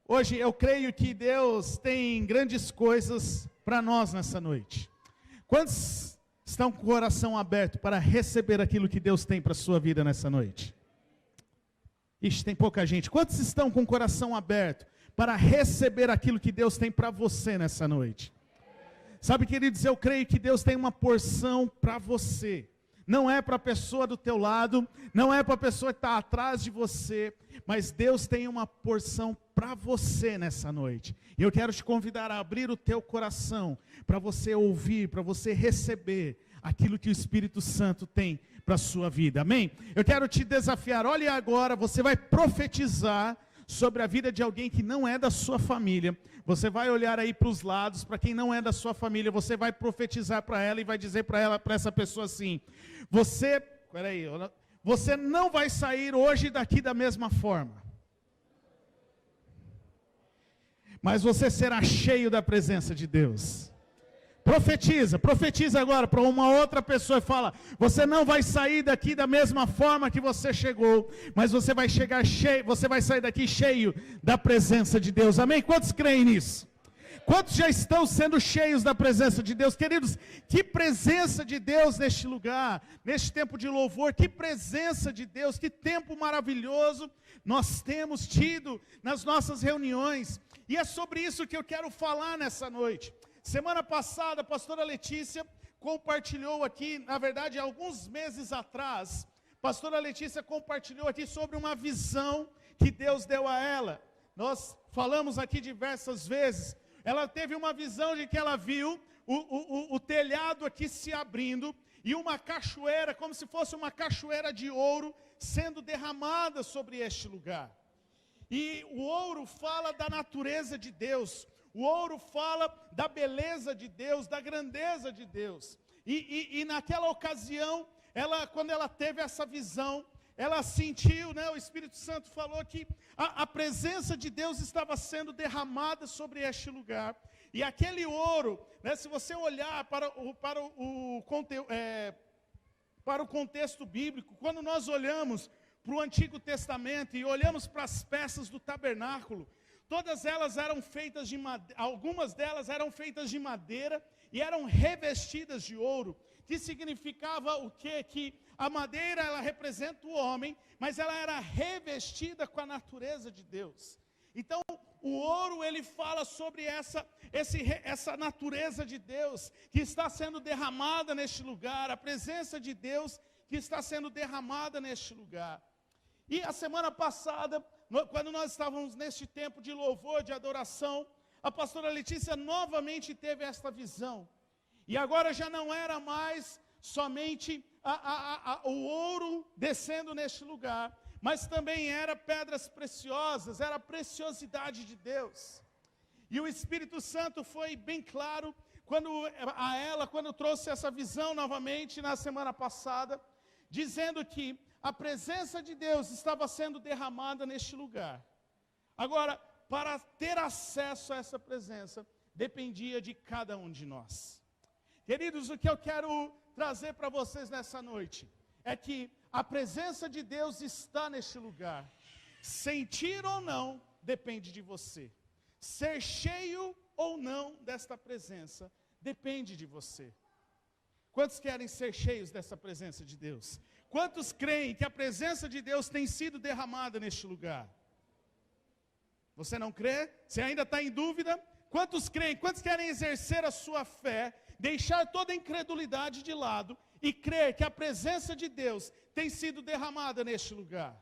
Hoje eu creio que Deus tem grandes coisas para nós nessa noite. Quantos estão com o coração aberto para receber aquilo que Deus tem para a sua vida nessa noite? Ixi, tem pouca gente. Quantos estão com o coração aberto para receber aquilo que Deus tem para você nessa noite? Sabe, queridos, eu creio que Deus tem uma porção para você. Não é para a pessoa do teu lado, não é para a pessoa que está atrás de você, mas Deus tem uma porção para você nessa noite. E eu quero te convidar a abrir o teu coração, para você ouvir, para você receber aquilo que o Espírito Santo tem para a sua vida, amém? Eu quero te desafiar, olhe agora, você vai profetizar sobre a vida de alguém que não é da sua família. Você vai olhar aí para os lados, para quem não é da sua família, você vai profetizar para ela e vai dizer para ela, para essa pessoa assim: você não vai sair hoje daqui da mesma forma, mas você será cheio da presença de Deus. Profetiza agora para uma outra pessoa e fala: você não vai sair daqui da mesma forma que você chegou, mas você vai chegar cheio, você vai sair daqui cheio da presença de Deus. Amém? Quantos creem nisso? Quantos já estão sendo cheios da presença de Deus? Queridos, que presença de Deus neste lugar, neste tempo de louvor, que presença de Deus, que tempo maravilhoso nós temos tido nas nossas reuniões. E é sobre isso que eu quero falar nessa noite. Semana passada, a pastora Letícia compartilhou aqui, na verdade, alguns meses atrás, a pastora Letícia compartilhou aqui sobre uma visão que Deus deu a ela. Nós falamos aqui diversas vezes. Ela teve uma visão de que ela viu o telhado aqui se abrindo e uma cachoeira, como se fosse uma cachoeira de ouro, sendo derramada sobre este lugar. E o ouro fala da natureza de Deus. O ouro fala da beleza de Deus, da grandeza de Deus. E naquela ocasião, quando ela teve essa visão, ela sentiu, o Espírito Santo falou que a presença de Deus estava sendo derramada sobre este lugar. E aquele ouro, se você olhar para o contexto bíblico, quando nós olhamos para o Antigo Testamento e olhamos para as peças do tabernáculo, todas elas eram feitas de madeira, algumas delas eram feitas de madeira e eram revestidas de ouro, que significava o quê? Que a madeira, ela representa o homem, mas ela era revestida com a natureza de Deus. Então, o ouro, ele fala sobre essa natureza de Deus, que está sendo derramada neste lugar, a presença de Deus que está sendo derramada neste lugar. E a semana passada, quando nós estávamos neste tempo de louvor, de adoração, a pastora Letícia novamente teve esta visão. E agora já não era mais somente o ouro descendo neste lugar, mas também era pedras preciosas, era a preciosidade de Deus. E o Espírito Santo foi bem claro quando trouxe essa visão novamente na semana passada, dizendo que a presença de Deus estava sendo derramada neste lugar. Agora, para ter acesso a essa presença, dependia de cada um de nós. Queridos, o que eu quero trazer para vocês nessa noite é que a presença de Deus está neste lugar. Sentir ou não, depende de você. Ser cheio ou não desta presença, depende de você. Quantos querem ser cheios dessa presença de Deus? Quantos creem que a presença de Deus tem sido derramada neste lugar? Você não crê? Você ainda está em dúvida? Quantos creem? Quantos querem exercer a sua fé, deixar toda a incredulidade de lado e crer que a presença de Deus tem sido derramada neste lugar?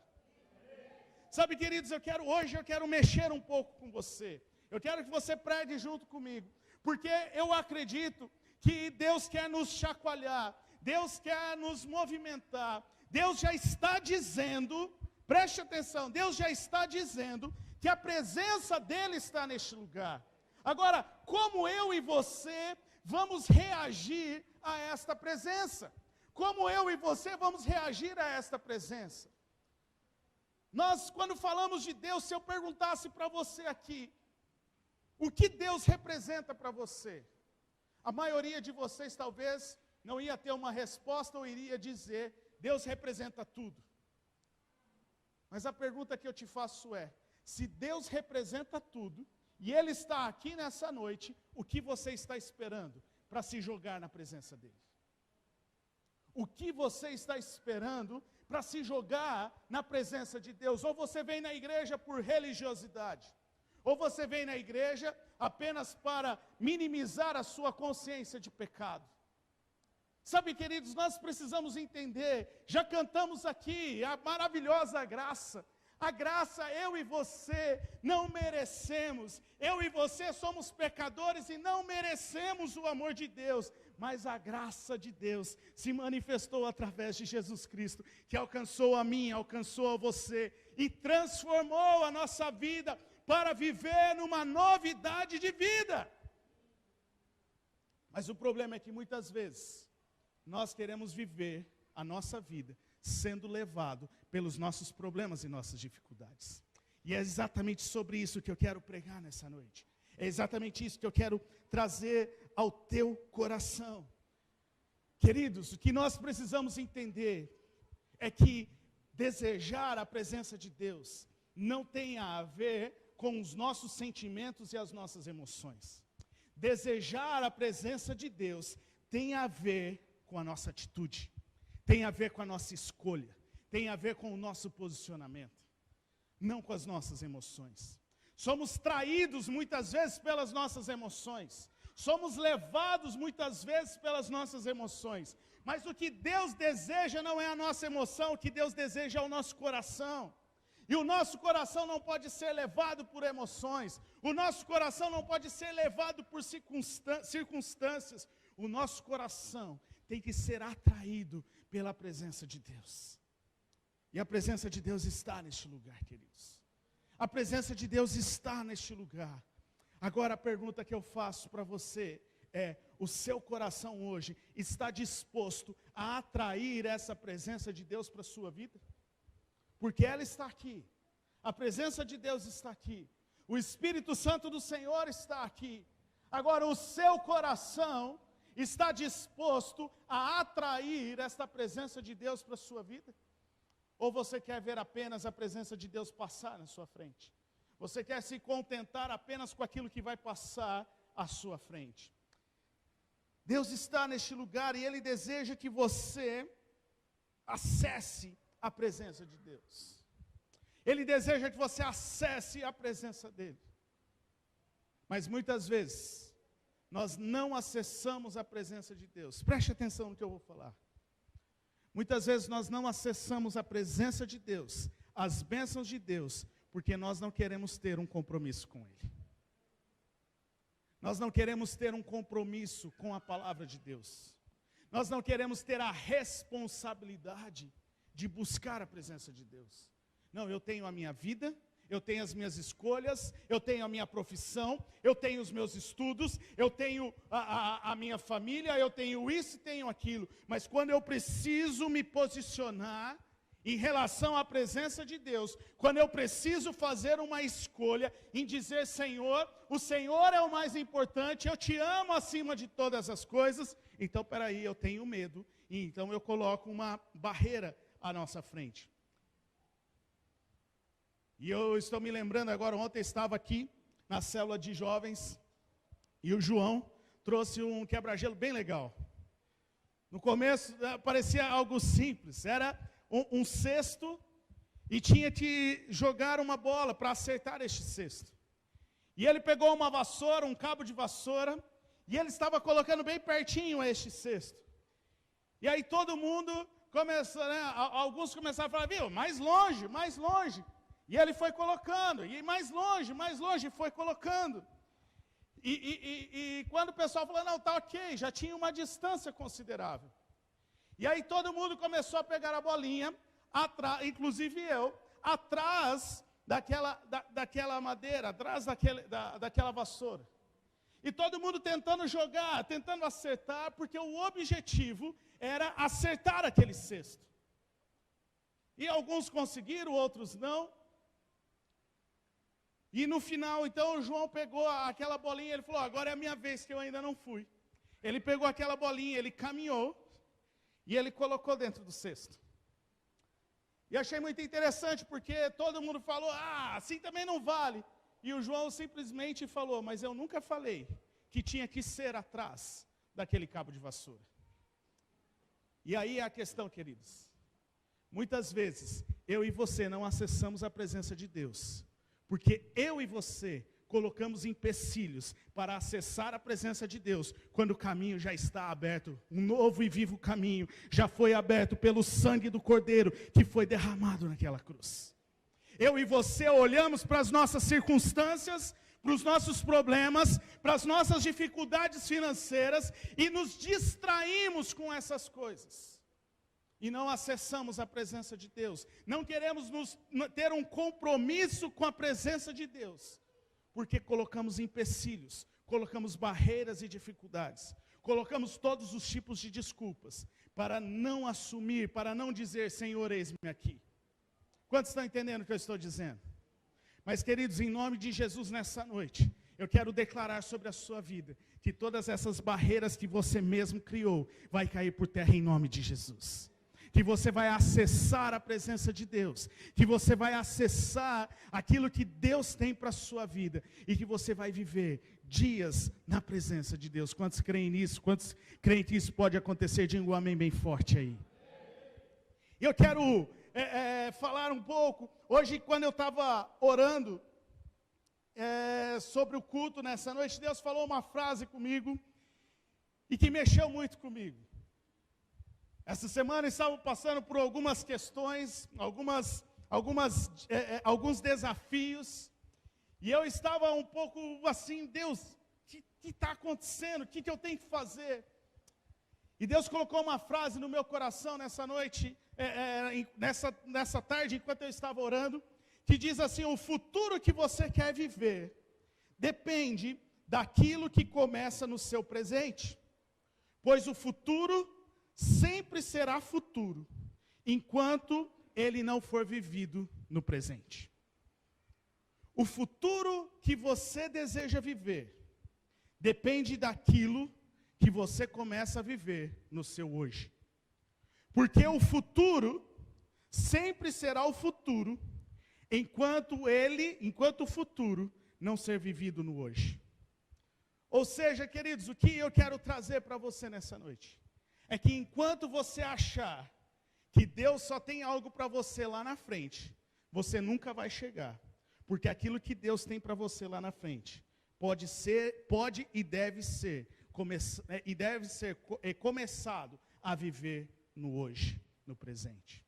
Sabe, queridos, hoje eu quero mexer um pouco com você. Eu quero que você pregue junto comigo, porque eu acredito que Deus quer nos chacoalhar, Deus quer nos movimentar. Deus já está dizendo, preste atenção, Deus já está dizendo que a presença dEle está neste lugar. Agora, como eu e você vamos reagir a esta presença? Como eu e você vamos reagir a esta presença? Nós, quando falamos de Deus, se eu perguntasse para você aqui, o que Deus representa para você? A maioria de vocês talvez não ia ter uma resposta ou iria dizer: Deus representa tudo. Mas a pergunta que eu te faço é, se Deus representa tudo, e Ele está aqui nessa noite, o que você está esperando para se jogar na presença dEle? O que você está esperando para se jogar na presença de Deus? Ou você vem na igreja por religiosidade, ou você vem na igreja apenas para minimizar a sua consciência de pecado. Sabe, queridos, nós precisamos entender, já cantamos aqui a maravilhosa graça. A graça, eu e você não merecemos. Eu e você somos pecadores e não merecemos o amor de Deus. Mas a graça de Deus se manifestou através de Jesus Cristo, que alcançou a mim, alcançou a você e transformou a nossa vida para viver numa novidade de vida. Mas o problema é que muitas vezes nós queremos viver a nossa vida sendo levado pelos nossos problemas e nossas dificuldades. E é exatamente sobre isso que eu quero pregar nessa noite. É exatamente isso que eu quero trazer ao teu coração. Queridos, o que nós precisamos entender é que desejar a presença de Deus não tem a ver com os nossos sentimentos e as nossas emoções. Desejar a presença de Deus tem a ver com a nossa atitude, tem a ver com a nossa escolha, tem a ver com o nosso posicionamento, não com as nossas emoções. Somos traídos muitas vezes pelas nossas emoções, somos levados muitas vezes pelas nossas emoções, mas o que Deus deseja não é a nossa emoção, o que Deus deseja é o nosso coração. E o nosso coração não pode ser levado por emoções, o nosso coração não pode ser levado por circunstâncias, o nosso coração tem que ser atraído pela presença de Deus. E a presença de Deus está neste lugar, queridos. A presença de Deus está neste lugar. Agora a pergunta que eu faço para você é: o seu coração hoje está disposto a atrair essa presença de Deus para a sua vida? Porque ela está aqui. A presença de Deus está aqui. O Espírito Santo do Senhor está aqui. Agora o seu coração está disposto a atrair esta presença de Deus para a sua vida? Ou você quer ver apenas a presença de Deus passar na sua frente? Você quer se contentar apenas com aquilo que vai passar à sua frente? Deus está neste lugar e Ele deseja que você acesse a presença de Deus. Ele deseja que você acesse a presença dEle. Mas muitas vezes nós não acessamos a presença de Deus. Preste atenção no que eu vou falar. Muitas vezes nós não acessamos a presença de Deus, as bênçãos de Deus, porque nós não queremos ter um compromisso com Ele. Nós não queremos ter um compromisso com a palavra de Deus. Nós não queremos ter a responsabilidade de buscar a presença de Deus. Não, eu tenho a minha vida, eu tenho as minhas escolhas, eu tenho a minha profissão, eu tenho os meus estudos, eu tenho a minha família, eu tenho isso e tenho aquilo. Mas quando eu preciso me posicionar em relação à presença de Deus, quando eu preciso fazer uma escolha em dizer: Senhor, o Senhor é o mais importante, eu te amo acima de todas as coisas, então peraí, eu tenho medo, e então eu coloco uma barreira à nossa frente. E eu estou me lembrando agora, ontem estava aqui na célula de jovens, e o João trouxe um quebra-gelo bem legal. No começo parecia algo simples, era um cesto, e tinha que jogar uma bola para acertar este cesto. E ele pegou uma vassoura, um cabo de vassoura, e ele estava colocando bem pertinho este cesto. E aí todo mundo começou, alguns começaram a falar: viu, mais longe, mais longe. E ele foi colocando, e mais longe, foi colocando. E quando o pessoal falou: não, está ok, já tinha uma distância considerável. E aí todo mundo começou a pegar a bolinha, inclusive eu, atrás daquela madeira, atrás daquela vassoura. E todo mundo tentando jogar, tentando acertar, porque o objetivo era acertar aquele cesto. E alguns conseguiram, outros não. E no final, então, o João pegou aquela bolinha, ele falou: agora é a minha vez, que eu ainda não fui. Ele pegou aquela bolinha, ele caminhou, e ele colocou dentro do cesto. E achei muito interessante, porque todo mundo falou, assim também não vale. E o João simplesmente falou, mas eu nunca falei que tinha que ser atrás daquele cabo de vassoura. E aí é a questão, queridos. Muitas vezes, eu e você não acessamos a presença de Deus, porque eu e você colocamos empecilhos para acessar a presença de Deus, quando o caminho já está aberto, um novo e vivo caminho, já foi aberto pelo sangue do Cordeiro, que foi derramado naquela cruz. Eu e você olhamos para as nossas circunstâncias, para os nossos problemas, para as nossas dificuldades financeiras, e nos distraímos com essas coisas. E não acessamos a presença de Deus. Não queremos ter um compromisso com a presença de Deus. Porque colocamos empecilhos, colocamos barreiras e dificuldades. Colocamos todos os tipos de desculpas para não assumir, para não dizer, Senhor, eis-me aqui. Quantos estão entendendo o que eu estou dizendo? Mas, queridos, em nome de Jesus, nessa noite, eu quero declarar sobre a sua vida, que todas essas barreiras que você mesmo criou, vai cair por terra em nome de Jesus. Que você vai acessar a presença de Deus, que você vai acessar aquilo que Deus tem para a sua vida, e que você vai viver dias na presença de Deus. Quantos creem nisso? Quantos creem que isso pode acontecer? Diga um amém bem forte aí. Eu quero falar um pouco, hoje quando eu estava orando sobre o culto nessa noite, Deus falou uma frase comigo, e que mexeu muito comigo. Essa semana estava passando por algumas questões, alguns desafios, e eu estava um pouco assim, Deus, o que está acontecendo? O que eu tenho que fazer? E Deus colocou uma frase no meu coração nessa noite, nessa tarde, enquanto eu estava orando, que diz assim: o futuro que você quer viver depende daquilo que começa no seu presente, pois o futuro sempre será futuro, enquanto ele não for vivido no presente. O futuro que você deseja viver depende daquilo que você começa a viver no seu hoje. Porque o futuro sempre será o futuro, enquanto o futuro não ser vivido no hoje. Ou seja, queridos, o que eu quero trazer para você nessa noite é que enquanto você achar que Deus só tem algo para você lá na frente, você nunca vai chegar. Porque aquilo que Deus tem para você lá na frente, pode e deve ser começado a viver no hoje, no presente.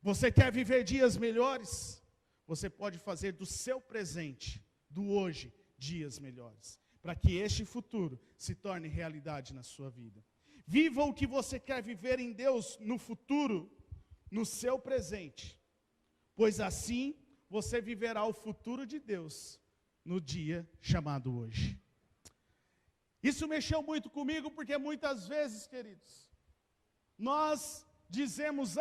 Você quer viver dias melhores? Você pode fazer do seu presente, do hoje, dias melhores, para que este futuro se torne realidade na sua vida. Viva o que você quer viver em Deus no futuro, no seu presente, pois assim você viverá o futuro de Deus no dia chamado hoje. Isso mexeu muito comigo, porque muitas vezes, queridos, nós dizemos,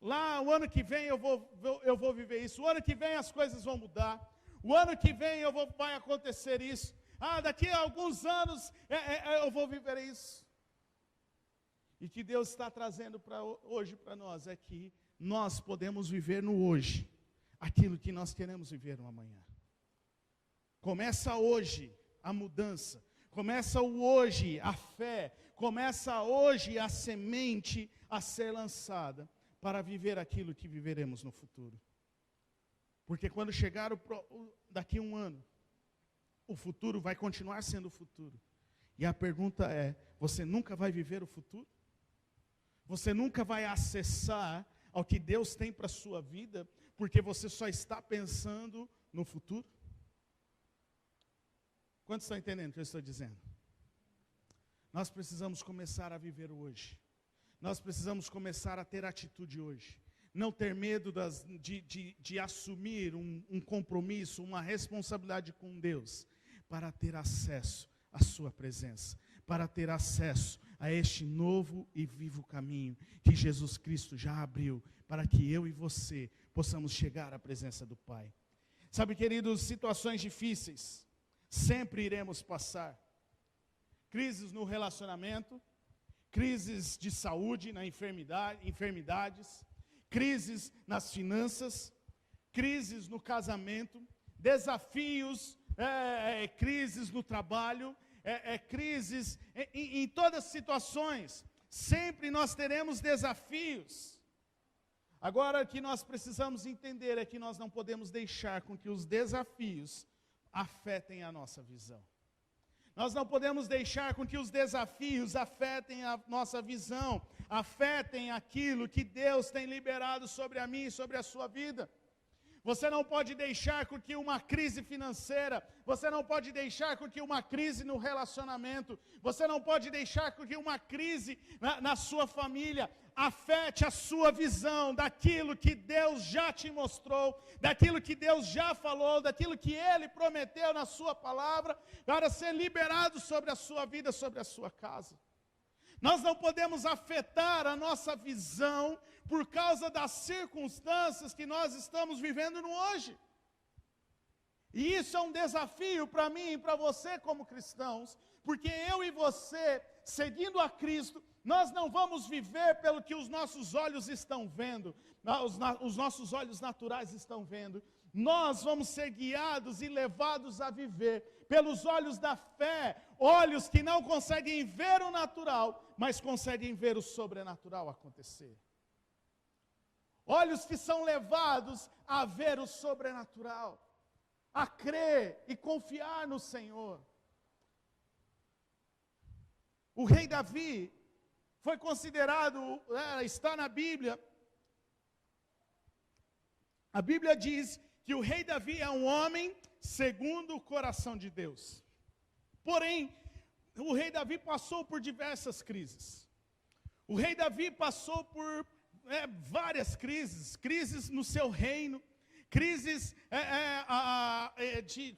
lá o ano que vem eu vou viver isso, o ano que vem as coisas vão mudar, o ano que vem vai acontecer isso, daqui a alguns anos eu vou viver isso. E que Deus está trazendo hoje para nós é que nós podemos viver no hoje aquilo que nós queremos viver no amanhã. Começa hoje a mudança, começa hoje a fé, começa hoje a semente a ser lançada para viver aquilo que viveremos no futuro. Porque quando chegar daqui a um ano, o futuro vai continuar sendo o futuro. E a pergunta é, você nunca vai viver o futuro? Você nunca vai acessar ao que Deus tem para a sua vida, porque você só está pensando no futuro? Quantos estão entendendo o que eu estou dizendo? Nós precisamos começar a viver hoje. Nós precisamos começar a ter atitude hoje. Não ter medo de assumir um compromisso, uma responsabilidade com Deus, para ter acesso à sua presença, para ter acesso a este novo e vivo caminho que Jesus Cristo já abriu, para que eu e você possamos chegar à presença do Pai. Sabe, queridos, situações difíceis sempre iremos passar. Crises no relacionamento, crises de saúde, na enfermidades, crises nas finanças, crises no casamento, desafios, crises no trabalho, crises em todas as situações. Sempre nós teremos desafios. Agora, o que nós precisamos entender é que nós não podemos deixar com que os desafios afetem a nossa visão. Nós não podemos deixar com que os desafios afetem a nossa visão, afetem aquilo que Deus tem liberado sobre a mim e sobre a sua vida. Você não pode deixar com que uma crise financeira, você não pode deixar com que uma crise no relacionamento, você não pode deixar com que uma crise na sua família afete a sua visão daquilo que Deus já te mostrou, daquilo que Deus já falou, daquilo que Ele prometeu na sua palavra, para ser liberado sobre a sua vida, sobre a sua casa. Nós não podemos afetar a nossa visão por causa das circunstâncias que nós estamos vivendo no hoje. E isso é um desafio para mim e para você como cristãos, porque eu e você, seguindo a Cristo, nós não vamos viver pelo que os nossos olhos estão vendo, os nossos olhos naturais estão vendo. Nós vamos ser guiados e levados a viver pelos olhos da fé, olhos que não conseguem ver o natural, mas conseguem ver o sobrenatural acontecer. Olhos que são levados a ver o sobrenatural, a crer e confiar no Senhor. O rei Davi foi considerado, está na Bíblia. A Bíblia diz que o rei Davi é um homem segundo o coração de Deus. Porém, o rei Davi passou por diversas crises. O rei Davi passou por várias crises no seu reino, crises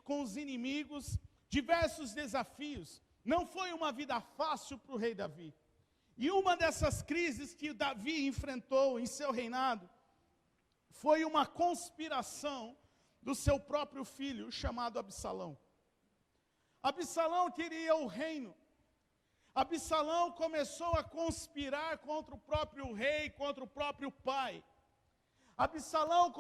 com os inimigos, diversos desafios. Não foi uma vida fácil para o rei Davi. E uma dessas crises que Davi enfrentou em seu reinado foi uma conspiração do seu próprio filho, chamado Absalão. Absalão queria o reino. Absalão começou a conspirar contra o próprio rei, contra o próprio pai. Absalão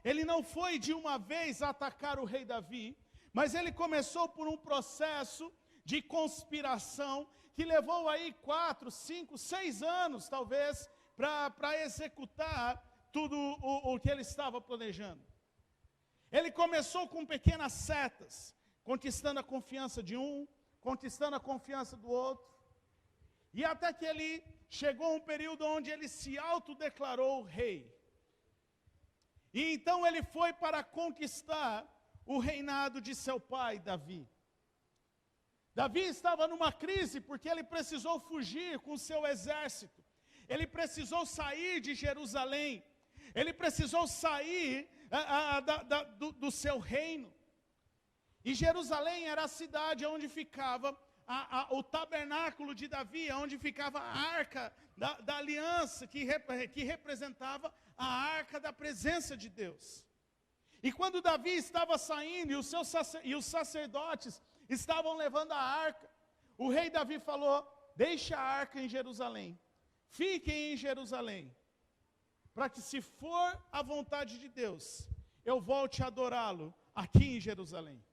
ele não foi de uma vez atacar o rei Davi, mas ele começou por um processo de conspiração que levou aí 4, 5, 6 anos, talvez, para executar tudo o que ele estava planejando. Ele começou com pequenas setas, conquistando a confiança de um, conquistando a confiança do outro. E até que ele chegou a um período onde ele se autodeclarou rei. E então ele foi para conquistar o reinado de seu pai, Davi. Davi estava numa crise porque ele precisou fugir com seu exército. Ele precisou sair de Jerusalém. Ele precisou sair do seu reino. E Jerusalém era a cidade onde ficava o tabernáculo de Davi, onde ficava a arca da aliança, que representava a arca da presença de Deus. E quando Davi estava saindo e os sacerdotes estavam levando a arca, o rei Davi falou: deixa a arca em Jerusalém, fiquem em Jerusalém, para que, se for a vontade de Deus, eu volte a adorá-lo aqui em Jerusalém.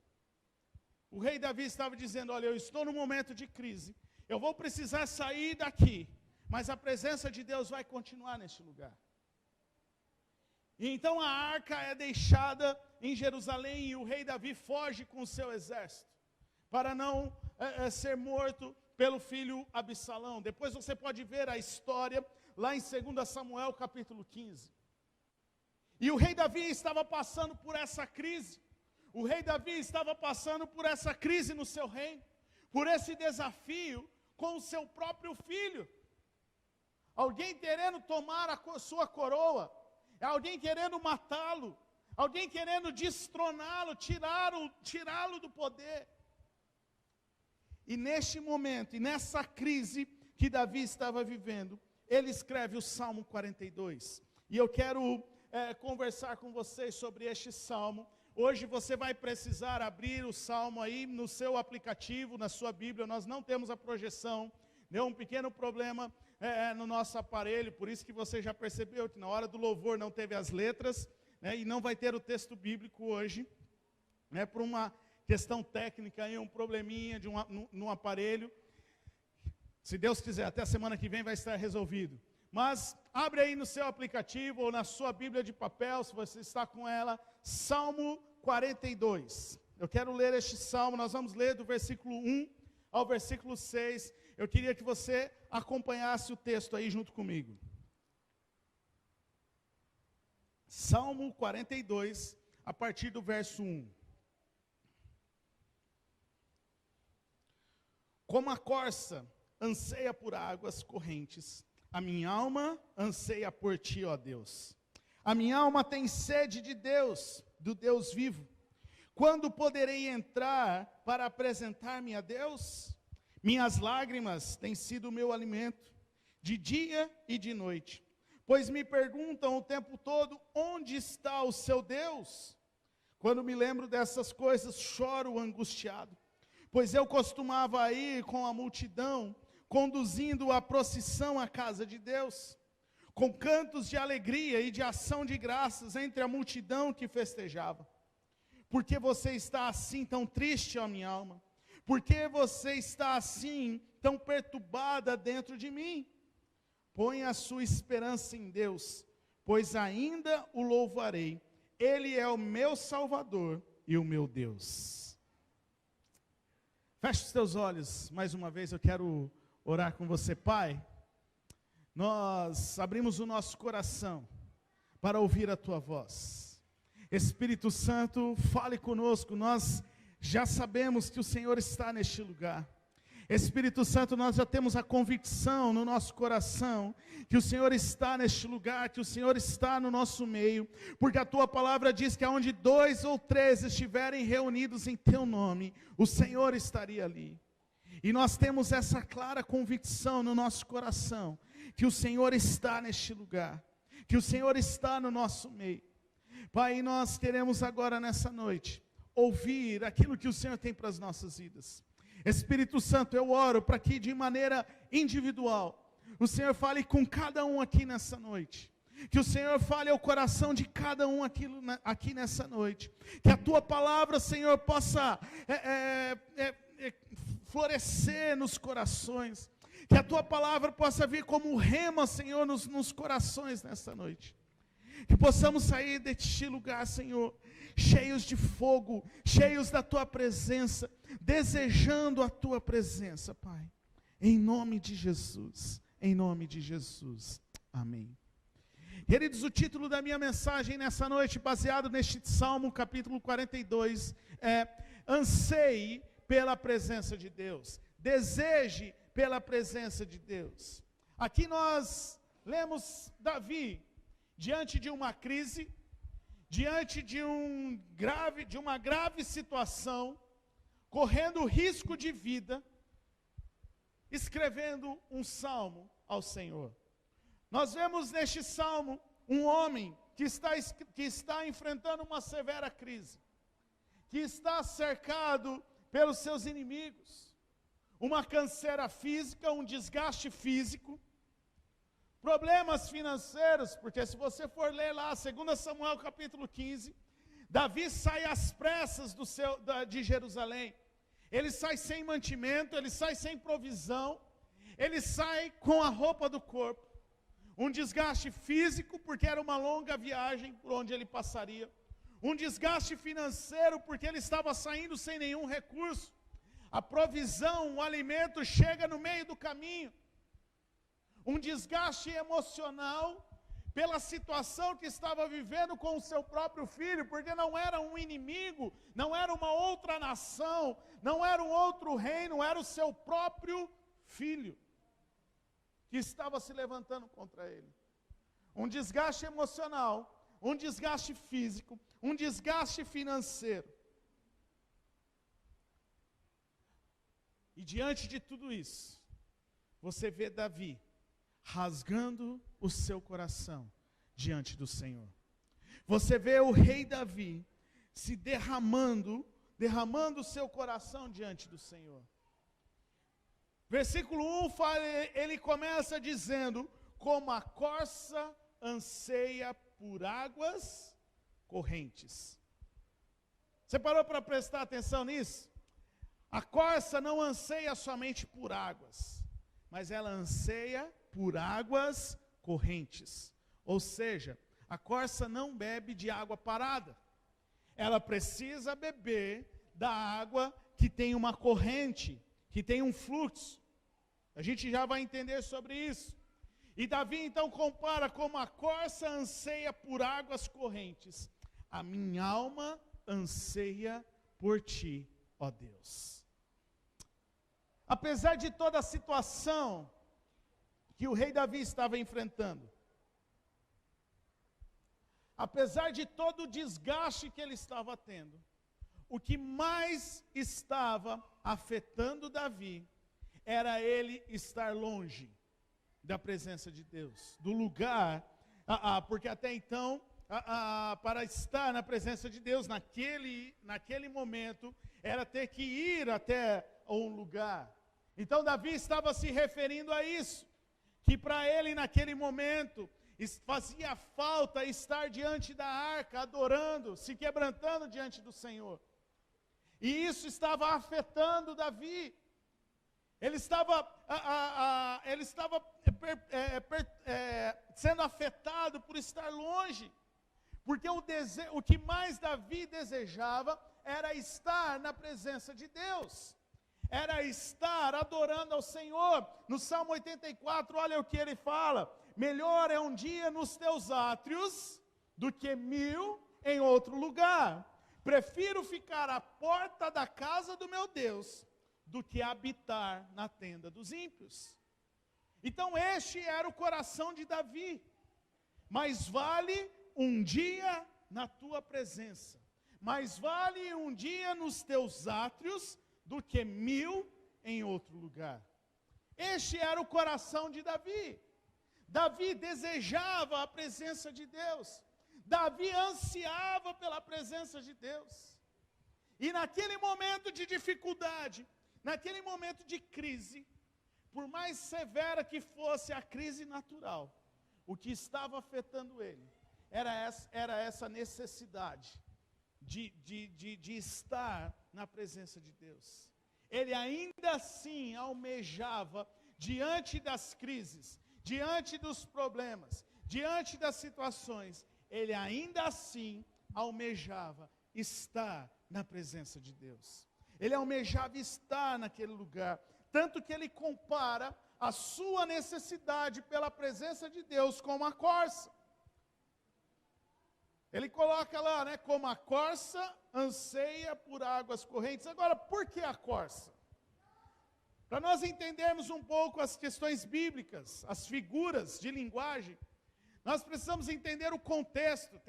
O rei Davi estava dizendo: olha, eu estou num momento de crise, eu vou precisar sair daqui, mas a presença de Deus vai continuar neste lugar. E então a arca é deixada em Jerusalém e o rei Davi foge com o seu exército, para não ser morto pelo filho Absalão. Depois você pode ver a história lá em 2 Samuel capítulo 15. E o rei Davi estava passando por essa crise. O rei Davi estava passando por essa crise no seu reino, por esse desafio com o seu próprio filho. Alguém querendo tomar a sua coroa, alguém querendo matá-lo, alguém querendo destroná-lo, tirá-lo do poder. E neste momento, e nessa crise que Davi estava vivendo, ele escreve o Salmo 42. E eu quero conversar com vocês sobre este salmo. Hoje você vai precisar abrir o salmo aí no seu aplicativo, na sua Bíblia. Nós não temos a projeção deu um pequeno problema no nosso aparelho, por isso que você já percebeu que na hora do louvor não teve as letras, né, e não vai ter o texto bíblico hoje, né, por uma questão técnica, um probleminha no aparelho. Se Deus quiser, até a semana que vem vai estar resolvido. Mas abre aí no seu aplicativo ou na sua Bíblia de papel, se você está com ela, Salmo 42. Eu quero ler este salmo, nós vamos ler do versículo 1 ao versículo 6. Eu queria que você acompanhasse o texto aí junto comigo. Salmo 42, a partir do verso 1. Como a corça anseia por águas correntes, a minha alma anseia por ti, ó Deus. A minha alma tem sede de Deus, do Deus vivo. Quando poderei entrar para apresentar-me a Deus? Minhas lágrimas têm sido o meu alimento, de dia e de noite. Pois me perguntam o tempo todo, onde está o seu Deus? Quando me lembro dessas coisas, choro angustiado. Pois eu costumava ir com a multidão, conduzindo a procissão à casa de Deus, com cantos de alegria e de ação de graças entre a multidão que festejava. Por que você está assim tão triste, ó minha alma? Por que você está assim tão perturbada dentro de mim? Põe a sua esperança em Deus, pois ainda o louvarei. Ele é o meu Salvador e o meu Deus. Feche os teus olhos, mais uma vez eu quero orar com você. Pai, nós abrimos o nosso coração para ouvir a tua voz. Espírito Santo, fale conosco, nós já sabemos que o Senhor está neste lugar. Espírito Santo, nós já temos a convicção no nosso coração que o Senhor está neste lugar, que o Senhor está no nosso meio, porque a tua palavra diz que aonde 2 ou 3 estiverem reunidos em teu nome, o Senhor estaria ali. E nós temos essa clara convicção no nosso coração, que o Senhor está neste lugar, que o Senhor está no nosso meio. Pai, nós queremos agora nessa noite ouvir aquilo que o Senhor tem para as nossas vidas. Espírito Santo, eu oro para que de maneira individual o Senhor fale com cada um aqui nessa noite. Que o Senhor fale ao coração de cada um aqui nessa noite. Que a tua palavra, Senhor, possa florescer nos corações. Que a tua palavra possa vir como rema, Senhor, nos corações nessa noite. Que possamos sair deste lugar, Senhor, cheios de fogo, cheios da tua presença, desejando a tua presença, Pai. Em nome de Jesus, em nome de Jesus. Amém. Queridos, o título da minha mensagem nessa noite, baseado neste Salmo, capítulo 42, é Anseie pela presença de Deus. Deseje pela presença de Deus. Aqui nós lemos Davi, diante de uma crise, diante de uma grave situação, correndo risco de vida, escrevendo um salmo ao Senhor. Nós vemos neste salmo um homem que está enfrentando uma severa crise, que está cercado pelos seus inimigos, uma canseira física, um desgaste físico, problemas financeiros, porque se você for ler lá, 2 Samuel capítulo 15, Davi sai às pressas de Jerusalém. Ele sai sem mantimento, ele sai sem provisão, ele sai com a roupa do corpo. Um desgaste físico, porque era uma longa viagem por onde ele passaria. Um desgaste financeiro, porque ele estava saindo sem nenhum recurso. A provisão, o alimento chega no meio do caminho. Um desgaste emocional pela situação que estava vivendo com o seu próprio filho, porque não era um inimigo, não era uma outra nação, não era um outro reino, era o seu próprio filho que estava se levantando contra ele. Um desgaste emocional, um desgaste físico, um desgaste financeiro. E diante de tudo isso, você vê Davi rasgando o seu coração diante do Senhor. Você vê o rei Davi se derramando o seu coração diante do Senhor. Versículo 1, ele começa dizendo, como a corça anseia por águas correntes. Você parou para prestar atenção nisso? A corça não anseia somente por águas, mas ela anseia por águas correntes. Ou seja, a corça não bebe de água parada. Ela precisa beber da água que tem uma corrente, que tem um fluxo. A gente já vai entender sobre isso. E Davi então compara como a corça anseia por águas correntes. A minha alma anseia por ti, ó Deus. Apesar de toda a situação que o rei Davi estava enfrentando, apesar de todo o desgaste que ele estava tendo, o que mais estava afetando Davi era ele estar longe da presença de Deus, do lugar, porque até então, para estar na presença de Deus, naquele momento, era ter que ir até um lugar. Então Davi estava se referindo a isso, que para ele naquele momento, fazia falta estar diante da arca, adorando, se quebrantando diante do Senhor. E isso estava afetando Davi. Ele estava sendo afetado por estar longe, porque o que mais Davi desejava era estar na presença de Deus, era estar adorando ao Senhor. No Salmo 84, olha o que ele fala: melhor é um dia nos teus átrios do que 1000 em outro lugar. Prefiro ficar à porta da casa do meu Deus do que habitar na tenda dos ímpios. Então este era o coração de Davi. Mais vale um dia na tua presença, mais vale um dia nos teus átrios do que 1000 em outro lugar. Este era o coração de Davi. Davi desejava a presença de Deus. Davi ansiava pela presença de Deus. E naquele momento de dificuldade, naquele momento de crise, por mais severa que fosse a crise natural, o que estava afetando ele era essa necessidade de estar na presença de Deus. Ele ainda assim almejava, diante das crises, diante dos problemas, diante das situações, ele ainda assim almejava estar na presença de Deus. Ele almejava estar naquele lugar, tanto que ele compara a sua necessidade pela presença de Deus como a corça. Ele coloca lá, né, como a corça anseia por águas correntes. Agora, por que a corça? Para nós entendermos um pouco as questões bíblicas, as figuras de linguagem, nós precisamos entender o contexto,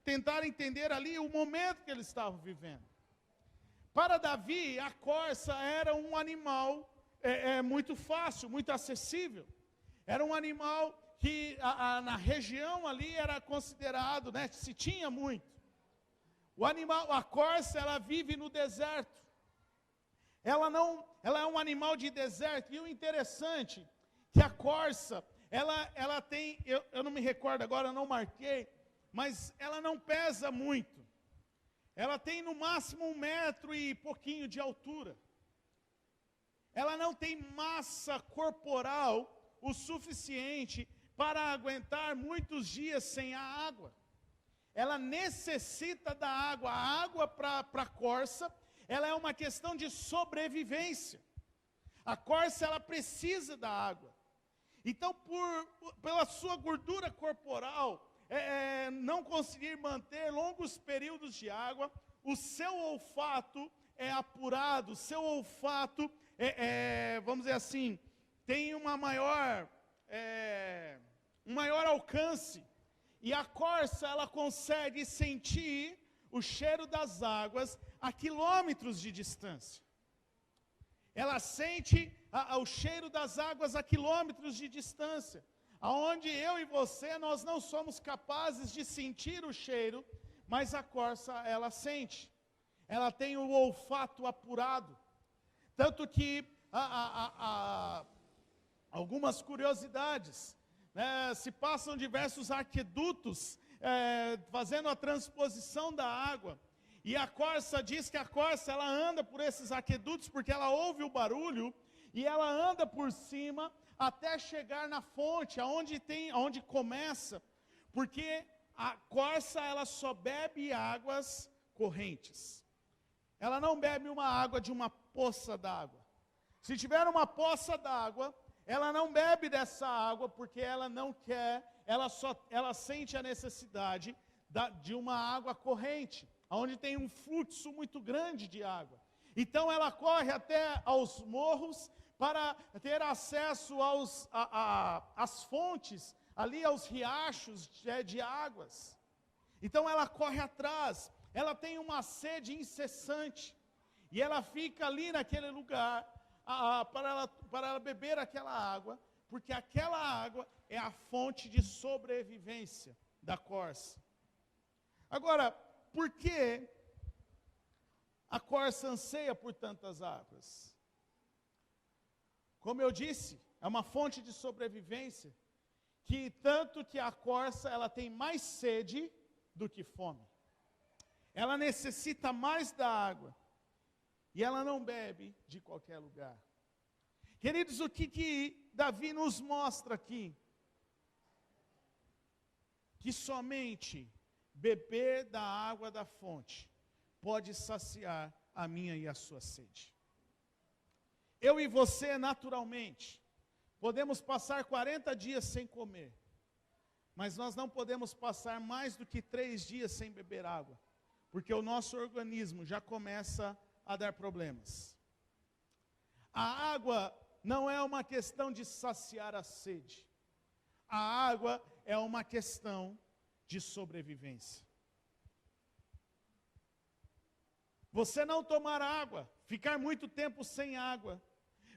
tentar entender ali o momento que ele estava vivendo. Para Davi, a corça era um animal muito fácil, muito acessível. Era um animal que na região ali era considerado, né, se tinha muito. A corça, ela vive no deserto. Ela é um animal de deserto. E o interessante que a corça, ela tem, eu não me recordo agora, eu não marquei, mas ela não pesa muito. Ela tem no máximo 1 metro e pouquinho de altura. Ela não tem massa corporal o suficiente para aguentar muitos dias sem a água. Ela necessita da água. A água para a corça, ela é uma questão de sobrevivência. A corça, ela precisa da água. Então, pela sua gordura corporal, não conseguir manter longos períodos de água, o seu olfato é apurado, o seu olfato, vamos dizer assim, tem um maior alcance. E a corça, ela consegue sentir o cheiro das águas a quilômetros de distância. Ela sente o cheiro das águas a quilômetros de distância. Aonde eu e você, nós não somos capazes de sentir o cheiro, mas a corça, ela sente. Ela tem o olfato apurado. Tanto que algumas curiosidades, né? Se passam diversos aquedutos fazendo a transposição da água. E a corça diz que a corça ela anda por esses aquedutos porque ela ouve o barulho e ela anda por cima até chegar na fonte, aonde começa, porque a corça ela só bebe águas correntes. Ela não bebe uma água de uma poça d'água. Se tiver uma poça d'água, ela não bebe dessa água porque ela não quer, ela sente a necessidade de uma água corrente, onde tem um fluxo muito grande de água. Então ela corre até aos morros para ter acesso às fontes, ali aos riachos de águas. Então ela corre atrás, ela tem uma sede incessante, e ela fica ali naquele lugar para ela beber aquela água, porque aquela água é a fonte de sobrevivência da corça. Agora, por que a corça anseia por tantas águas? Como eu disse, é uma fonte de sobrevivência, tanto que a corça ela tem mais sede do que fome. Ela necessita mais da água, e ela não bebe de qualquer lugar. Queridos, o que Davi nos mostra aqui? Que somente beber da água da fonte pode saciar a minha e a sua sede. Eu e você, naturalmente, podemos passar 40 dias sem comer, mas nós não podemos passar mais do que 3 dias sem beber água, porque o nosso organismo já começa a dar problemas. A água não é uma questão de saciar a sede. A água é uma questão de sobrevivência. Você não tomar água, ficar muito tempo sem água,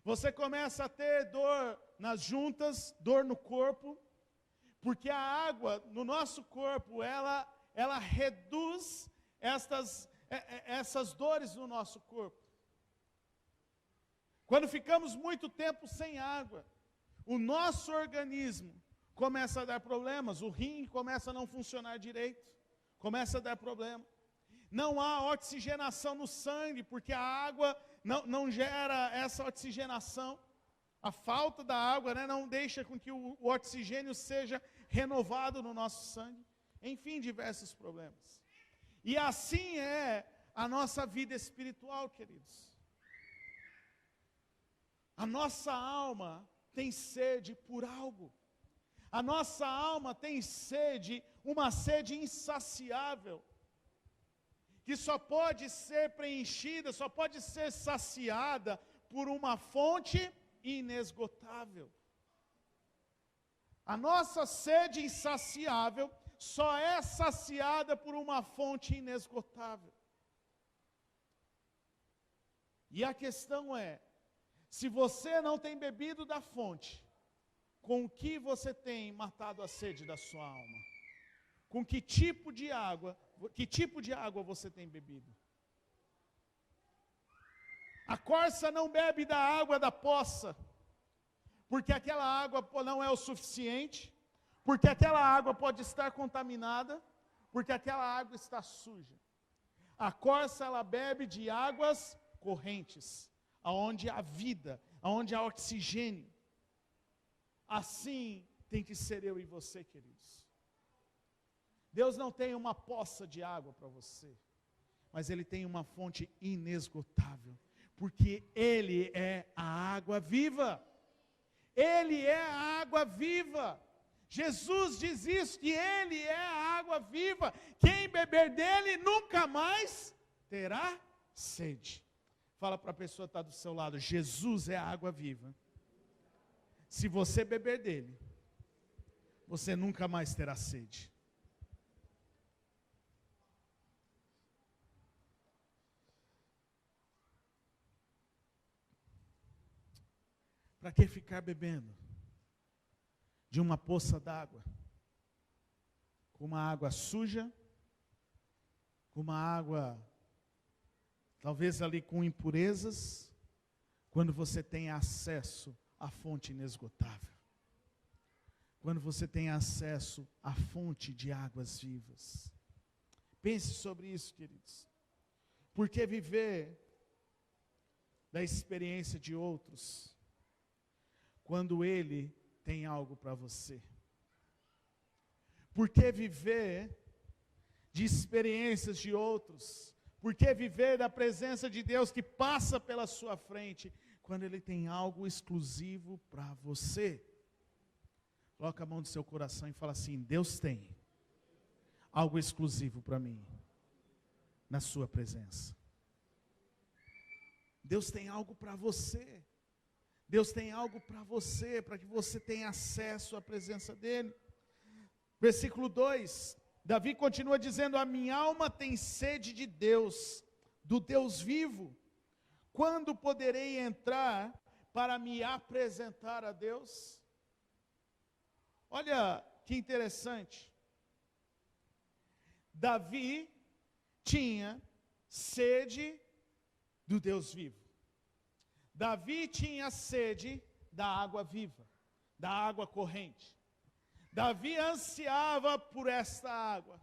você começa a ter dor nas juntas, dor no corpo, porque a água no nosso corpo, ela reduz essas dores no nosso corpo. Quando ficamos muito tempo sem água, o nosso organismo começa a dar problemas, o rim começa a não funcionar direito, começa a dar problema. Não há oxigenação no sangue, porque a água não gera essa oxigenação. A falta da água, né, não deixa com que o oxigênio seja renovado no nosso sangue. Enfim, diversos problemas. E assim é a nossa vida espiritual, queridos. A nossa alma tem sede por algo. A nossa alma tem sede, uma sede insaciável, que só pode ser preenchida, só pode ser saciada por uma fonte inesgotável. A nossa sede insaciável só é saciada por uma fonte inesgotável. E a questão é, se você não tem bebido da fonte, com que você tem matado a sede da sua alma? Com que tipo de água você tem bebido? A corça não bebe da água da poça, porque aquela água não é o suficiente, porque aquela água pode estar contaminada, porque aquela água está suja. A corça, ela bebe de águas correntes, aonde há vida, aonde há oxigênio. Assim tem que ser eu e você, queridos. Deus não tem uma poça de água para você, mas Ele tem uma fonte inesgotável, porque Ele é a água viva. Ele é a água viva. Jesus diz isso, que Ele é a água viva. Quem beber dele nunca mais terá sede. Fala para a pessoa que está do seu lado, Jesus é a água viva. Se você beber dele, você nunca mais terá sede. Para que ficar bebendo de uma poça d'água, com uma água suja, com uma água talvez ali com impurezas, Quando você tem acesso à fonte inesgotável. Quando você tem acesso à fonte de águas vivas. Pense sobre isso, queridos. Porque viver da experiência de outros, quando Ele tem algo para você? Por que viver de experiências de outros? Por que viver da presença de Deus que passa pela sua frente, quando Ele tem algo exclusivo para você? Coloca a mão no seu coração e fala assim: Deus tem algo exclusivo para mim, na sua presença. Deus tem algo para você. Deus tem algo para você, para que você tenha acesso à presença dEle. Versículo 2, Davi continua dizendo: a minha alma tem sede de Deus, do Deus vivo. Quando poderei entrar para me apresentar a Deus? Olha que interessante. Davi tinha sede do Deus vivo. Davi tinha sede da água viva, da água corrente. Davi ansiava por esta água,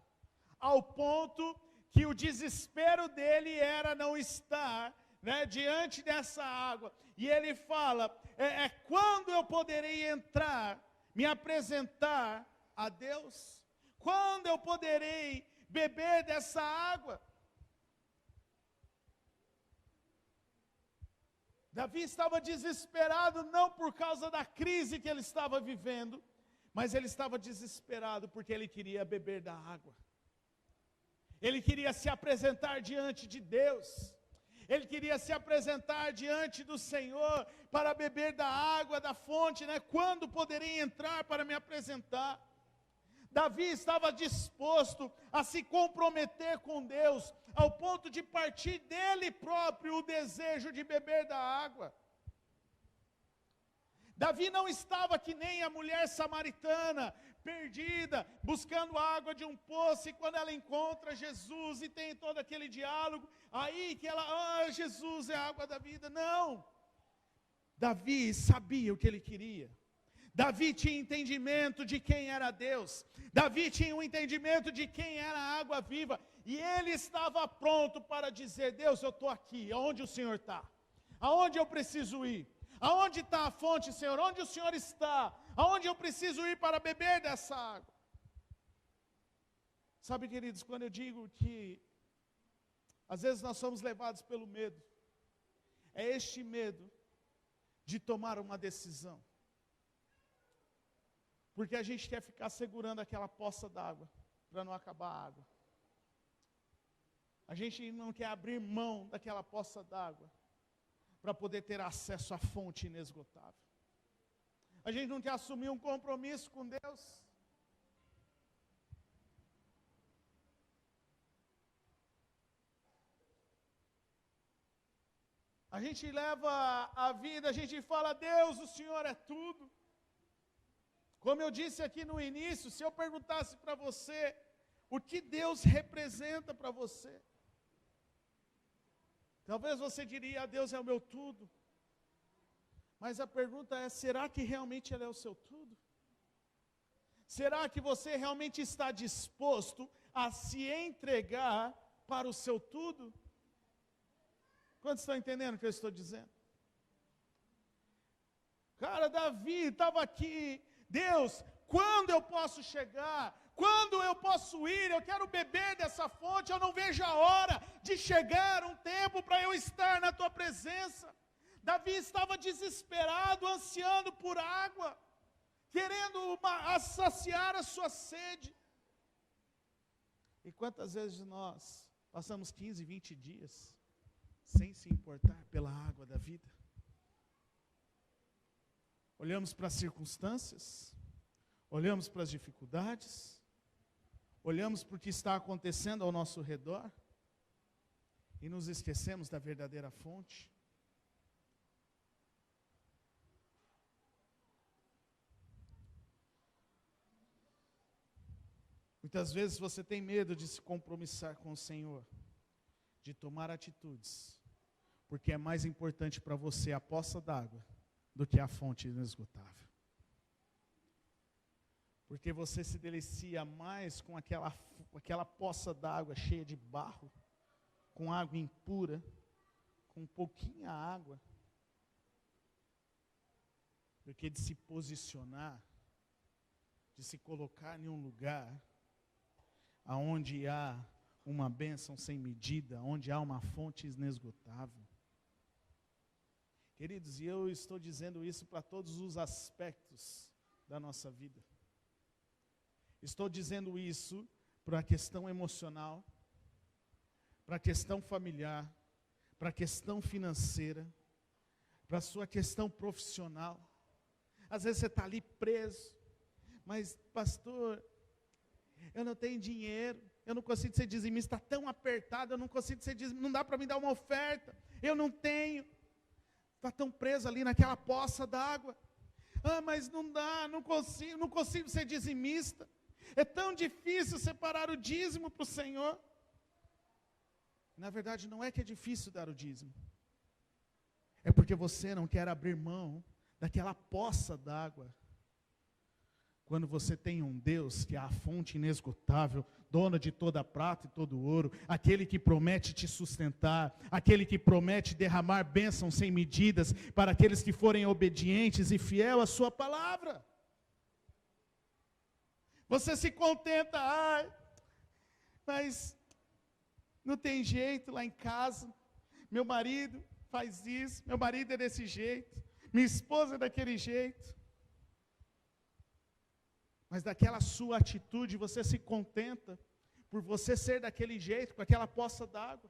ao ponto que o desespero dele era não estar, diante dessa água. E ele fala, quando eu poderei entrar, me apresentar a Deus? Quando eu poderei beber dessa água? Davi estava desesperado, não por causa da crise que ele estava vivendo, mas ele estava desesperado porque ele queria beber da água. Ele queria se apresentar diante de Deus. Ele queria se apresentar diante do Senhor para beber da água, da fonte, Quando poderei entrar para me apresentar? Davi estava disposto a se comprometer com Deus, ao ponto de partir dele próprio o desejo de beber da água. Davi não estava que nem a mulher samaritana, perdida, buscando água de um poço, e quando ela encontra Jesus e tem todo aquele diálogo, aí que ela, Jesus é a água da vida. Não, Davi sabia o que ele queria. Davi tinha entendimento de quem era Deus. Davi tinha um entendimento de quem era a água viva. E ele estava pronto para dizer: Deus, eu estou aqui, aonde o Senhor está? Aonde eu preciso ir? Aonde está a fonte, Senhor? Onde o Senhor está? Aonde eu preciso ir para beber dessa água? Sabe, queridos, quando eu digo que às vezes nós somos levados pelo medo, é este medo de tomar uma decisão. Porque a gente quer ficar segurando aquela poça d'água, para não acabar a água. A gente não quer abrir mão daquela poça d'água, para poder ter acesso à fonte inesgotável. A gente não quer assumir um compromisso com Deus. A gente leva a vida, a gente fala: Deus, o Senhor é tudo. Como eu disse aqui no início, se eu perguntasse para você, o que Deus representa para você? Talvez você diria: Deus é o meu tudo. Mas a pergunta é: será que realmente Ele é o seu tudo? Será que você realmente está disposto a se entregar para o seu tudo? Quantos estão entendendo o que eu estou dizendo? Cara, Davi estava aqui: Deus, quando eu posso chegar? Quando eu posso ir? Eu quero beber dessa fonte. Eu não vejo a hora de chegar um tempo para eu estar na tua presença. Davi estava desesperado, ansiando por água, querendo saciar a sua sede. E quantas vezes nós passamos 15, 20 dias sem se importar pela água da vida? Olhamos para as circunstâncias, olhamos para as dificuldades, olhamos para o que está acontecendo ao nosso redor e nos esquecemos da verdadeira fonte. Muitas vezes você tem medo de se compromissar com o Senhor, de tomar atitudes, Porque é mais importante para você a poça d'água do que a fonte inesgotável. Porque você se delicia mais com aquela poça d'água cheia de barro, com água impura, com pouquinha água, do que de se posicionar, de se colocar em um lugar aonde há uma bênção sem medida, onde há uma fonte inesgotável. Queridos, e eu estou dizendo isso para todos os aspectos da nossa vida. Estou dizendo isso para a questão emocional, para a questão familiar, para a questão financeira, para a sua questão profissional. Às vezes você está ali preso, mas pastor, eu não tenho dinheiro, eu não consigo ser dizimista, está tão apertado, eu não consigo ser dizimista, não dá para me dar uma oferta, eu não tenho. Está tão preso ali naquela poça d'água. Mas não dá, não consigo ser dizimista. É tão difícil separar o dízimo para o Senhor. Na verdade, não é que é difícil dar o dízimo. É porque você não quer abrir mão daquela poça d'água. Quando você tem um Deus que é a fonte inesgotável, dono de toda a prata e todo o ouro, aquele que promete te sustentar, aquele que promete derramar bênçãos sem medidas para aqueles que forem obedientes e fiel à sua palavra. Você se contenta, mas não tem jeito lá em casa, meu marido faz isso, meu marido é desse jeito, minha esposa é daquele jeito. Mas daquela sua atitude, você se contenta por você ser daquele jeito, com aquela poça d'água.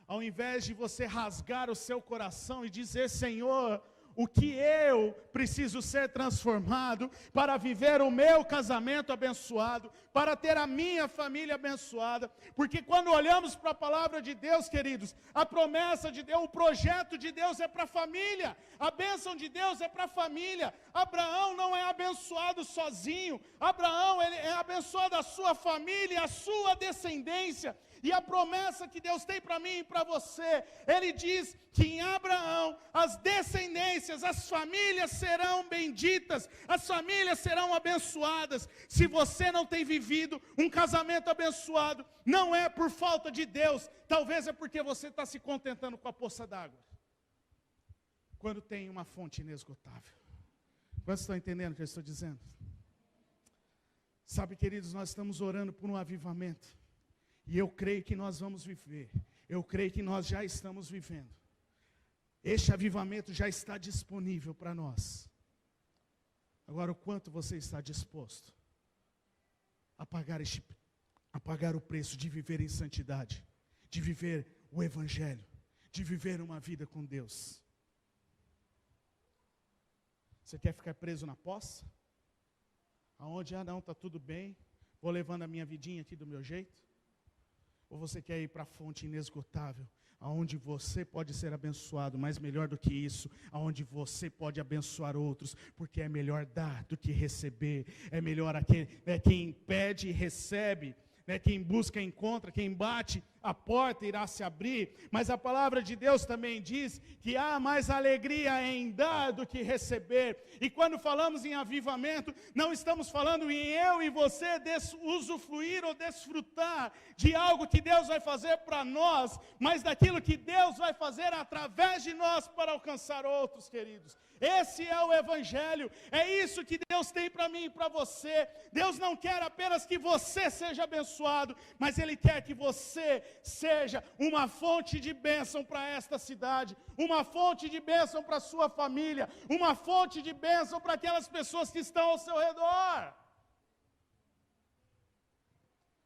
Ao invés de você rasgar o seu coração e dizer, Senhor, o que eu preciso ser transformado para viver o meu casamento abençoado, para ter a minha família abençoada. Porque quando olhamos para a palavra de Deus, queridos, a promessa de Deus, o projeto de Deus é para a família, a bênção de Deus é para a família. Abraão não é abençoado sozinho, Abraão ele é abençoado a sua família e a sua descendência. E a promessa que Deus tem para mim e para você, Ele diz que em Abraão, as descendências, as famílias serão benditas, as famílias serão abençoadas. Se você não tem vivido um casamento abençoado, não é por falta de Deus, talvez é porque você está se contentando com a poça d'água, quando tem uma fonte inesgotável. Vocês estão entendendo o que eu estou dizendo? Sabe, queridos, nós estamos orando por um avivamento. E eu creio que nós vamos viver. Eu creio que nós já estamos vivendo. Este avivamento já está disponível para nós. Agora, o quanto você está disposto a pagar o preço de viver em santidade, de viver o Evangelho, de viver uma vida com Deus? Você quer ficar preso na poça? Aonde, não, está tudo bem, vou levando a minha vidinha aqui do meu jeito? Ou você quer ir para a fonte inesgotável, aonde você pode ser abençoado, mas melhor do que isso, aonde você pode abençoar outros, porque é melhor dar do que receber, é melhor quem pede e recebe, quem busca encontra, quem bate a porta irá se abrir. Mas a palavra de Deus também diz que há mais alegria em dar do que receber. E quando falamos em avivamento, não estamos falando em eu e você usufruir ou desfrutar de algo que Deus vai fazer para nós, mas daquilo que Deus vai fazer através de nós para alcançar outros, queridos. Esse é o Evangelho, é isso que Deus tem para mim e para você. Deus não quer apenas que você seja abençoado, mas Ele quer que você seja uma fonte de bênção para esta cidade, uma fonte de bênção para a sua família, uma fonte de bênção para aquelas pessoas que estão ao seu redor.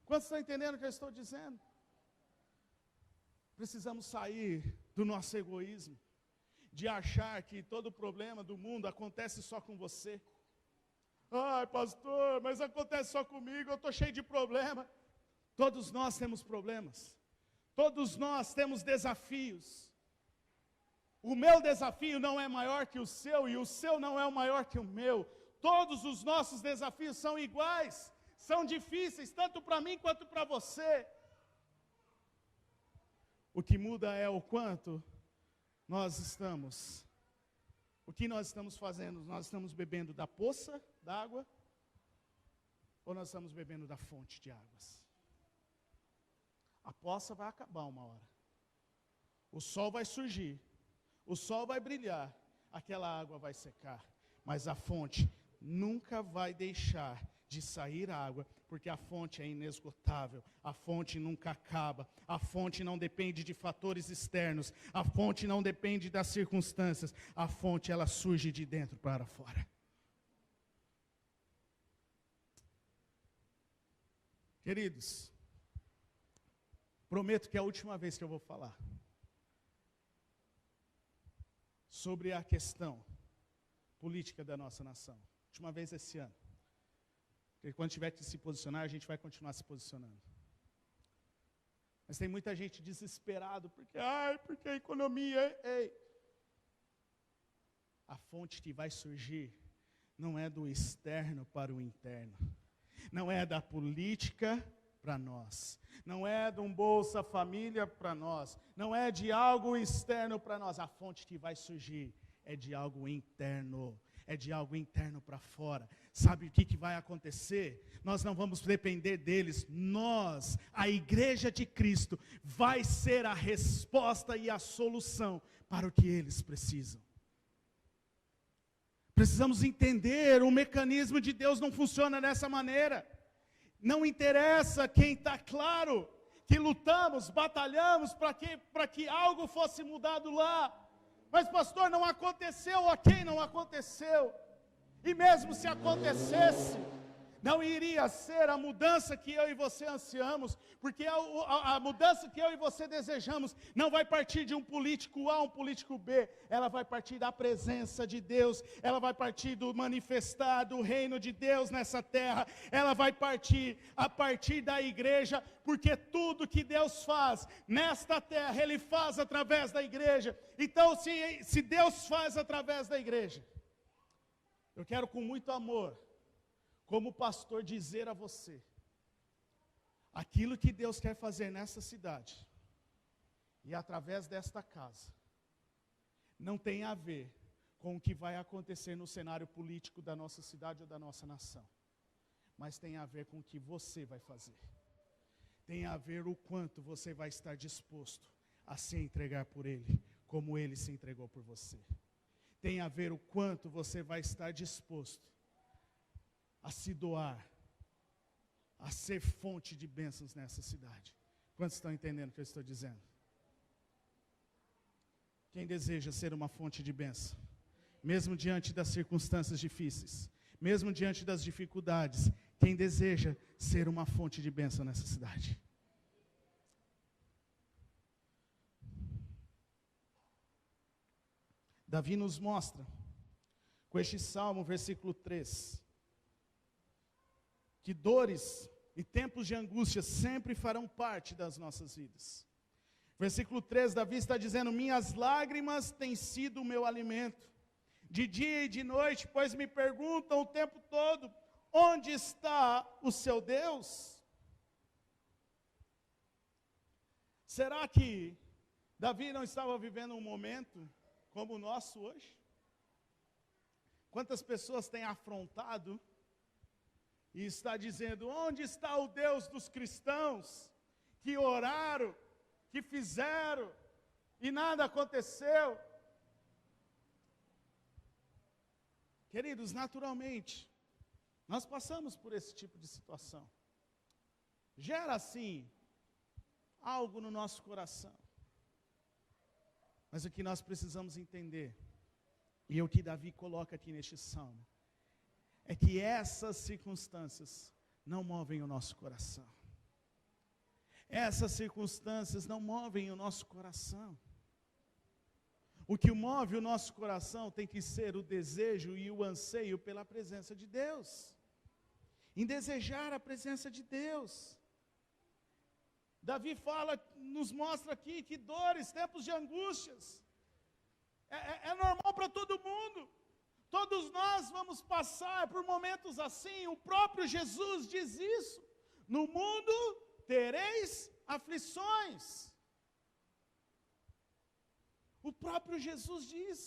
Quantos estão entendendo o que eu estou dizendo? Precisamos sair do nosso egoísmo, de achar que todo problema do mundo acontece só com você. Pastor, mas acontece só comigo, eu estou cheio de problema. Todos nós temos problemas, todos nós temos desafios. O meu desafio não é maior que o seu, e o seu não é maior que o meu. Todos os nossos desafios são iguais, são difíceis, tanto para mim quanto para você. O que muda é o quanto o que nós estamos fazendo? Nós estamos bebendo da poça d'água ou nós estamos bebendo da fonte de águas? A poça vai acabar uma hora. O sol vai surgir, o sol vai brilhar, aquela água vai secar, mas a fonte nunca vai deixar de sair água, porque a fonte é inesgotável, a fonte nunca acaba, a fonte não depende de fatores externos, a fonte não depende das circunstâncias, a fonte ela surge de dentro para fora. Queridos, prometo que é a última vez que eu vou falar sobre a questão política da nossa nação. Última vez esse ano. Porque quando tiver que se posicionar, a gente vai continuar se posicionando. Mas tem muita gente desesperado, porque a economia, A fonte que vai surgir não é do externo para o interno. Não é da política para nós. Não é de um Bolsa Família para nós. Não é de algo externo para nós. A fonte que vai surgir é de algo interno. É de algo interno para fora. Sabe o que vai acontecer? Nós não vamos depender deles. Nós, a igreja de Cristo, vai ser a resposta e a solução para o que eles precisam. Precisamos entender, o mecanismo de Deus não funciona dessa maneira. Não interessa quem está claro, que lutamos, batalhamos para que algo fosse mudado lá. Mas pastor, não aconteceu, ok, não aconteceu. E mesmo se acontecesse, não iria ser a mudança que eu e você ansiamos, porque a mudança que eu e você desejamos não vai partir de um político A, um político B, ela vai partir da presença de Deus, ela vai partir do manifestar do reino de Deus nessa terra, ela vai partir a partir da igreja, porque tudo que Deus faz nesta terra, Ele faz através da igreja. Então, se Deus faz através da igreja, eu quero com muito amor, como pastor, dizer a você, aquilo que Deus quer fazer nessa cidade, e através desta casa, não tem a ver com o que vai acontecer no cenário político da nossa cidade ou da nossa nação, mas tem a ver com o que você vai fazer, tem a ver o quanto você vai estar disposto a se entregar por Ele, como Ele se entregou por você, tem a ver o quanto você vai estar disposto a se doar, a ser fonte de bênçãos nessa cidade. Quantos estão entendendo o que eu estou dizendo? Quem deseja ser uma fonte de bênção, mesmo diante das circunstâncias difíceis, mesmo diante das dificuldades, quem deseja ser uma fonte de bênção nessa cidade? Davi nos mostra, com este salmo, versículo 3, que dores e tempos de angústia sempre farão parte das nossas vidas. Versículo 3, Davi está dizendo: minhas lágrimas têm sido o meu alimento, de dia e de noite, pois me perguntam o tempo todo, onde está o seu Deus? Será que Davi não estava vivendo um momento como o nosso hoje? Quantas pessoas têm afrontado e está dizendo: onde está o Deus dos cristãos, que oraram, que fizeram, e nada aconteceu? Queridos, naturalmente, nós passamos por esse tipo de situação. Gera, assim, algo no nosso coração. Mas o que nós precisamos entender, e é o que Davi coloca aqui neste salmo, é que essas circunstâncias não movem o nosso coração. Essas circunstâncias não movem o nosso coração. O que move o nosso coração tem que ser o desejo e o anseio pela presença de Deus. Em desejar a presença de Deus. Davi fala, nos mostra aqui que dores, tempos de angústias, é normal para todo mundo. Todos nós vamos passar por momentos assim, o próprio Jesus diz isso. No mundo tereis aflições. O próprio Jesus diz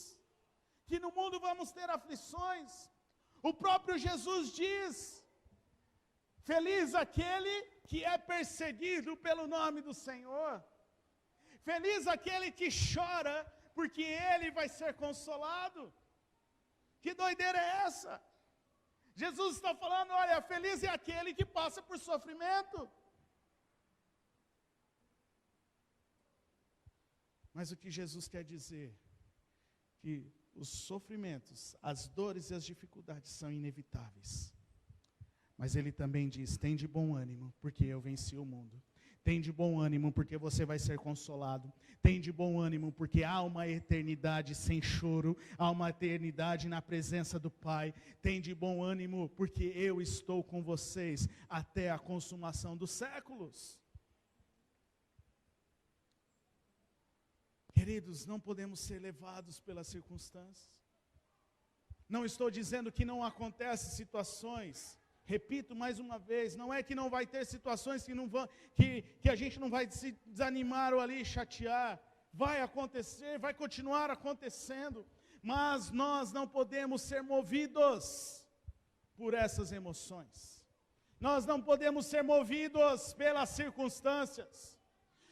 que no mundo vamos ter aflições. O próprio Jesus diz: feliz aquele que é perseguido pelo nome do Senhor. Feliz aquele que chora, porque ele vai ser consolado. Que doideira é essa? Jesus está falando, olha, feliz é aquele que passa por sofrimento. Mas o que Jesus quer dizer? Que os sofrimentos, as dores e as dificuldades são inevitáveis. Mas ele também diz, tem de bom ânimo, porque eu venci o mundo. Tem de bom ânimo, porque você vai ser consolado. Tem de bom ânimo, porque há uma eternidade sem choro. Há uma eternidade na presença do Pai. Tem de bom ânimo, porque eu estou com vocês até a consumação dos séculos. Queridos, não podemos ser levados pelas circunstâncias. Não estou dizendo que não acontecem situações. Repito mais uma vez, não é que não vai ter situações que a gente não vai se desanimar ou ali chatear. Vai acontecer, vai continuar acontecendo. Mas nós não podemos ser movidos por essas emoções. Nós não podemos ser movidos pelas circunstâncias.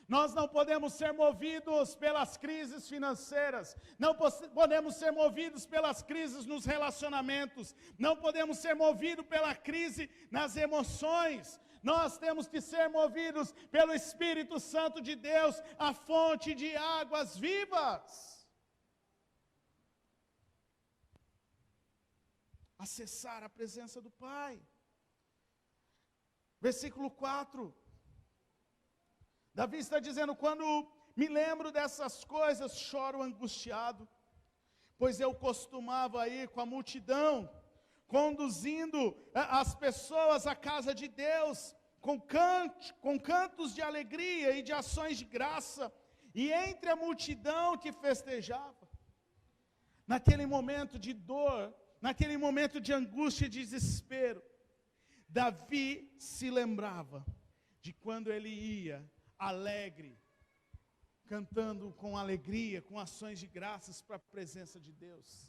Nós não podemos ser movidos pelas crises financeiras, não podemos ser movidos pelas crises nos relacionamentos, não podemos ser movidos pela crise nas emoções. Nós temos que ser movidos pelo Espírito Santo de Deus, a fonte de águas vivas. Acessar a presença do Pai. Versículo 4. Davi está dizendo, quando me lembro dessas coisas, choro angustiado, pois eu costumava ir com a multidão, conduzindo as pessoas à casa de Deus, com cantos de alegria e de ações de graça, e entre a multidão que festejava. Naquele momento de dor, naquele momento de angústia e desespero, Davi se lembrava de quando ele ia alegre, cantando com alegria, com ações de graças para a presença de Deus.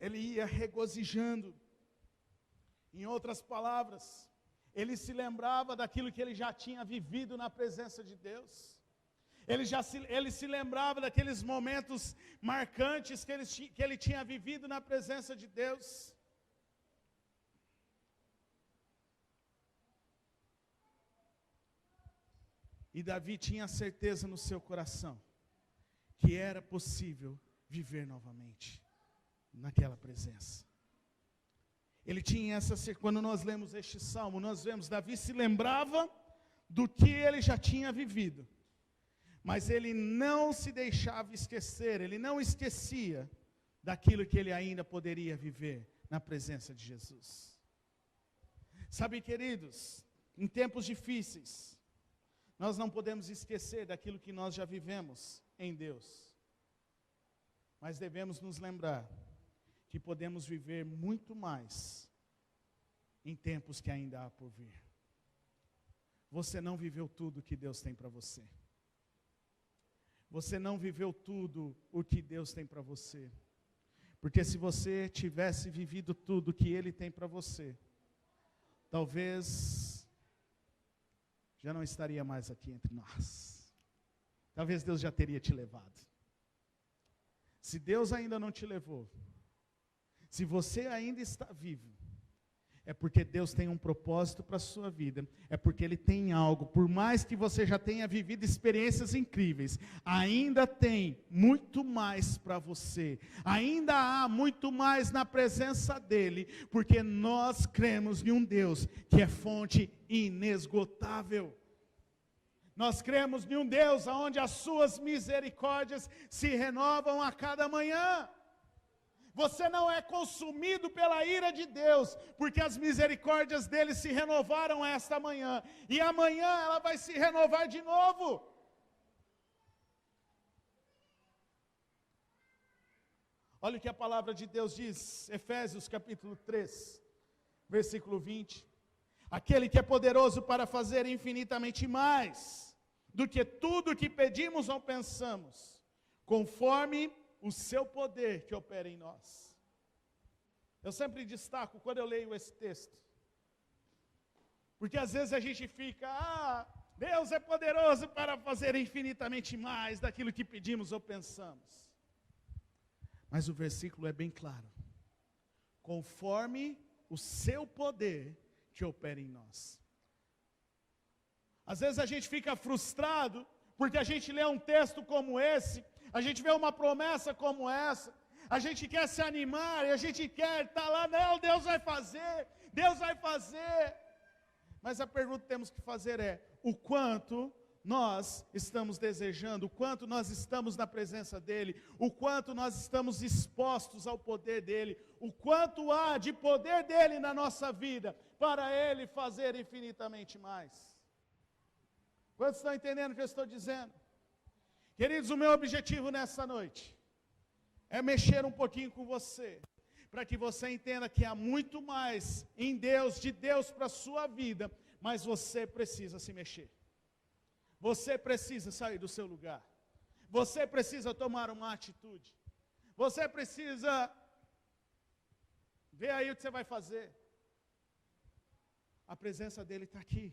Ele ia regozijando. Em outras palavras, ele se lembrava daquilo que ele já tinha vivido na presença de Deus. Ele se lembrava daqueles momentos marcantes que ele tinha vivido na presença de Deus. E Davi tinha certeza no seu coração que era possível viver novamente naquela presença. Ele tinha quando nós lemos este salmo, nós vemos Davi se lembrava do que ele já tinha vivido, mas ele não se deixava esquecer, ele não esquecia daquilo que ele ainda poderia viver na presença de Jesus. Sabe, queridos, em tempos difíceis, nós não podemos esquecer daquilo que nós já vivemos em Deus. Mas devemos nos lembrar que podemos viver muito mais em tempos que ainda há por vir. Você não viveu tudo o que Deus tem para você. Você não viveu tudo o que Deus tem para você. Porque se você tivesse vivido tudo o que Ele tem para você, talvez já não estaria mais aqui entre nós. Talvez Deus já teria te levado. Se Deus ainda não te levou, se você ainda está vivo, é porque Deus tem um propósito para a sua vida, é porque Ele tem algo, por mais que você já tenha vivido experiências incríveis, ainda tem muito mais para você, ainda há muito mais na presença dEle, porque nós cremos em um Deus que é fonte inesgotável. Nós cremos em um Deus onde as suas misericórdias se renovam a cada manhã. Você não é consumido pela ira de Deus, porque as misericórdias dele se renovaram esta manhã, e amanhã ela vai se renovar de novo. Olha o que a palavra de Deus diz, Efésios capítulo 3, versículo 20. Aquele que é poderoso para fazer infinitamente mais do que tudo que pedimos ou pensamos, conforme o seu poder que opera em nós. Eu sempre destaco quando eu leio esse texto, porque às vezes a gente fica, Deus é poderoso para fazer infinitamente mais daquilo que pedimos ou pensamos. Mas o versículo é bem claro. Conforme o seu poder que opera em nós. Às vezes a gente fica frustrado, porque a gente lê um texto como esse, a gente vê uma promessa como essa, a gente quer se animar, e a gente quer estar lá, não, Deus vai fazer, Deus vai fazer. Mas a pergunta que temos que fazer é, o quanto nós estamos desejando, o quanto nós estamos na presença dEle, o quanto nós estamos expostos ao poder dEle, o quanto há de poder dEle na nossa vida, para Ele fazer infinitamente mais. Quantos estão entendendo o que eu estou dizendo? Queridos, o meu objetivo nessa noite é mexer um pouquinho com você, para que você entenda que há muito mais em Deus, de Deus para a sua vida, mas você precisa se mexer. Você precisa sair do seu lugar. Você precisa tomar uma atitude. Você precisa ver aí o que você vai fazer. A presença dEle está aqui.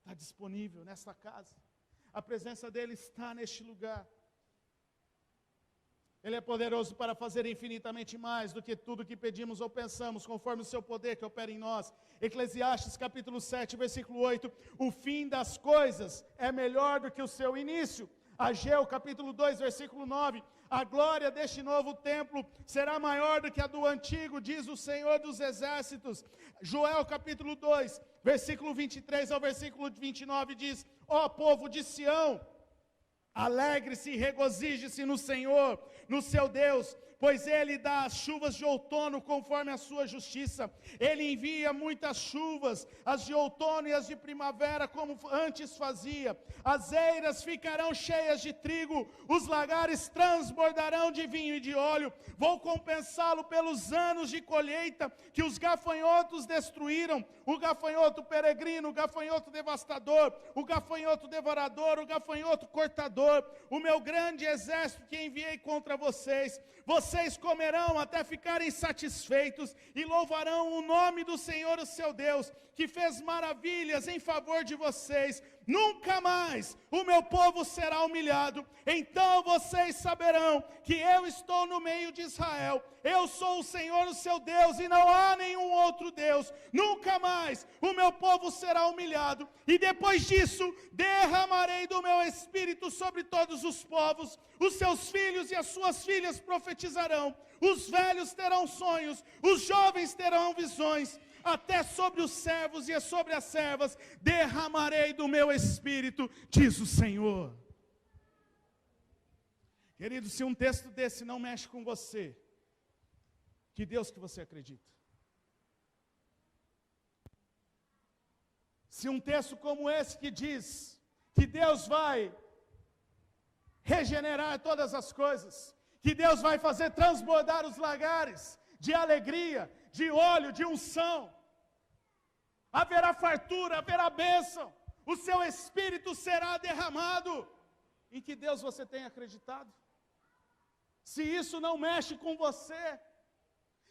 Está disponível nesta casa. A presença dEle está neste lugar. Ele é poderoso para fazer infinitamente mais do que tudo que pedimos ou pensamos, conforme o seu poder que opera em nós. Eclesiastes capítulo 7, versículo 8. O fim das coisas é melhor do que o seu início. Ageu capítulo 2, versículo 9. A glória deste novo templo será maior do que a do antigo, diz o Senhor dos Exércitos. Joel capítulo 2, versículo 23 ao versículo 29 diz: ó povo de Sião, alegre-se e regozije-se no Senhor, no seu Deus, pois Ele dá as chuvas de outono conforme a sua justiça. Ele envia muitas chuvas, as de outono e as de primavera, como antes fazia. As eiras ficarão cheias de trigo, os lagares transbordarão de vinho e de óleo. Vou compensá-lo pelos anos de colheita que os gafanhotos destruíram, o gafanhoto peregrino, o gafanhoto devastador, o gafanhoto devorador, o gafanhoto cortador, o meu grande exército que enviei contra vocês. Vocês comerão até ficarem satisfeitos e louvarão o nome do Senhor, o seu Deus, que fez maravilhas em favor de vocês. Nunca mais o meu povo será humilhado. Então vocês saberão que eu estou no meio de Israel. Eu sou o Senhor, o seu Deus, e não há nenhum outro Deus. Nunca mais o meu povo será humilhado. E depois disso, derramarei do meu espírito sobre todos os povos. Os seus filhos e as suas filhas profetizarão. Os velhos terão sonhos. Os jovens terão visões. Até sobre os servos e sobre as servas derramarei do meu espírito, diz o Senhor. Querido, se um texto desse não mexe com você, que Deus que você acredita? Se um texto como esse que diz que Deus vai regenerar todas as coisas, que Deus vai fazer transbordar os lagares de alegria, de óleo, de unção, haverá fartura, haverá bênção, o seu espírito será derramado. Em que Deus você tem acreditado? Se isso não mexe com você,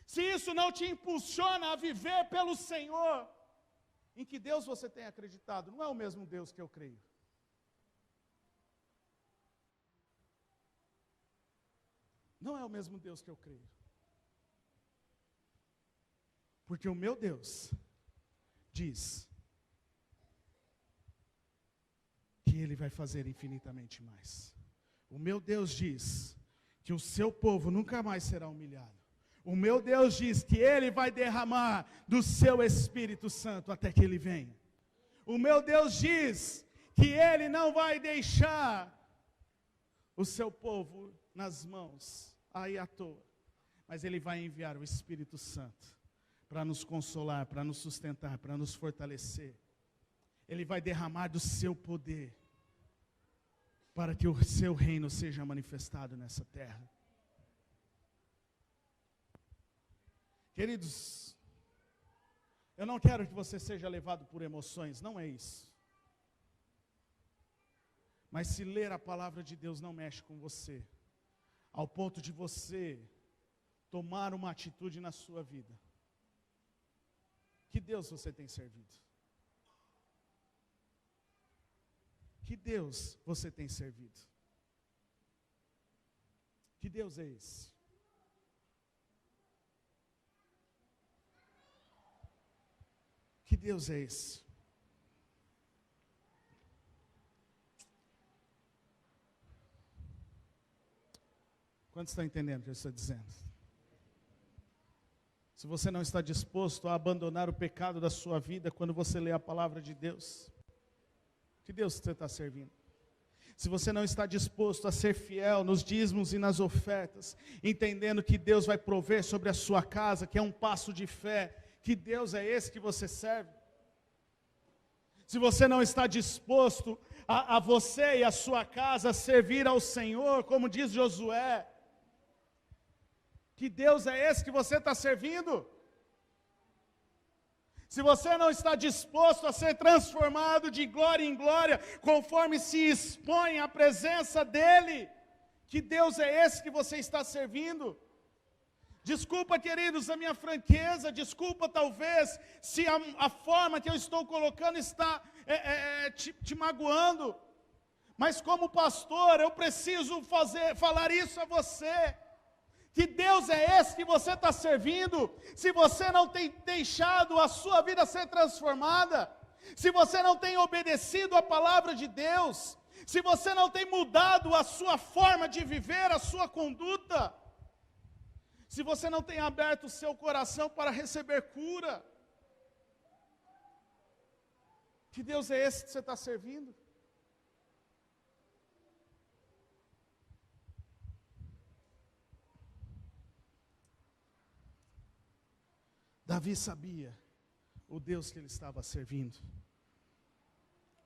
se isso não te impulsiona a viver pelo Senhor, em que Deus você tem acreditado? Não é o mesmo Deus que eu creio. Não é o mesmo Deus que eu creio. Porque o meu Deus diz que Ele vai fazer infinitamente mais. O meu Deus diz que o seu povo nunca mais será humilhado. O meu Deus diz que Ele vai derramar do seu Espírito Santo até que Ele venha. O meu Deus diz que Ele não vai deixar o seu povo nas mãos, aí à toa. Mas Ele vai enviar o Espírito Santo para nos consolar, para nos sustentar, para nos fortalecer. Ele vai derramar do seu poder, para que o seu reino seja manifestado nessa terra. Queridos, eu não quero que você seja levado por emoções, não é isso. Mas se ler a palavra de Deus não mexe com você, ao ponto de você tomar uma atitude na sua vida. Que Deus você tem servido? Que Deus você tem servido? Que Deus é esse? Que Deus é esse? Quantos estão entendendo o que eu estou dizendo? Se você não está disposto a abandonar o pecado da sua vida quando você lê a palavra de Deus, que Deus você está servindo? Se você não está disposto a ser fiel nos dízimos e nas ofertas, entendendo que Deus vai prover sobre a sua casa, que é um passo de fé, que Deus é esse que você serve? Se você não está disposto a você e a sua casa servir ao Senhor, como diz Josué, que Deus é esse que você está servindo? Se você não está disposto a ser transformado de glória em glória, conforme se expõe à presença dEle, que Deus é esse que você está servindo? Desculpa, queridos, a minha franqueza, desculpa talvez, se a forma que eu estou colocando está te magoando, mas como pastor, eu preciso falar isso a você. Que Deus é esse que você está servindo? Se você não tem deixado a sua vida ser transformada, se você não tem obedecido a palavra de Deus, se você não tem mudado a sua forma de viver, a sua conduta, se você não tem aberto o seu coração para receber cura, que Deus é esse que você está servindo? Davi sabia o Deus que ele estava servindo.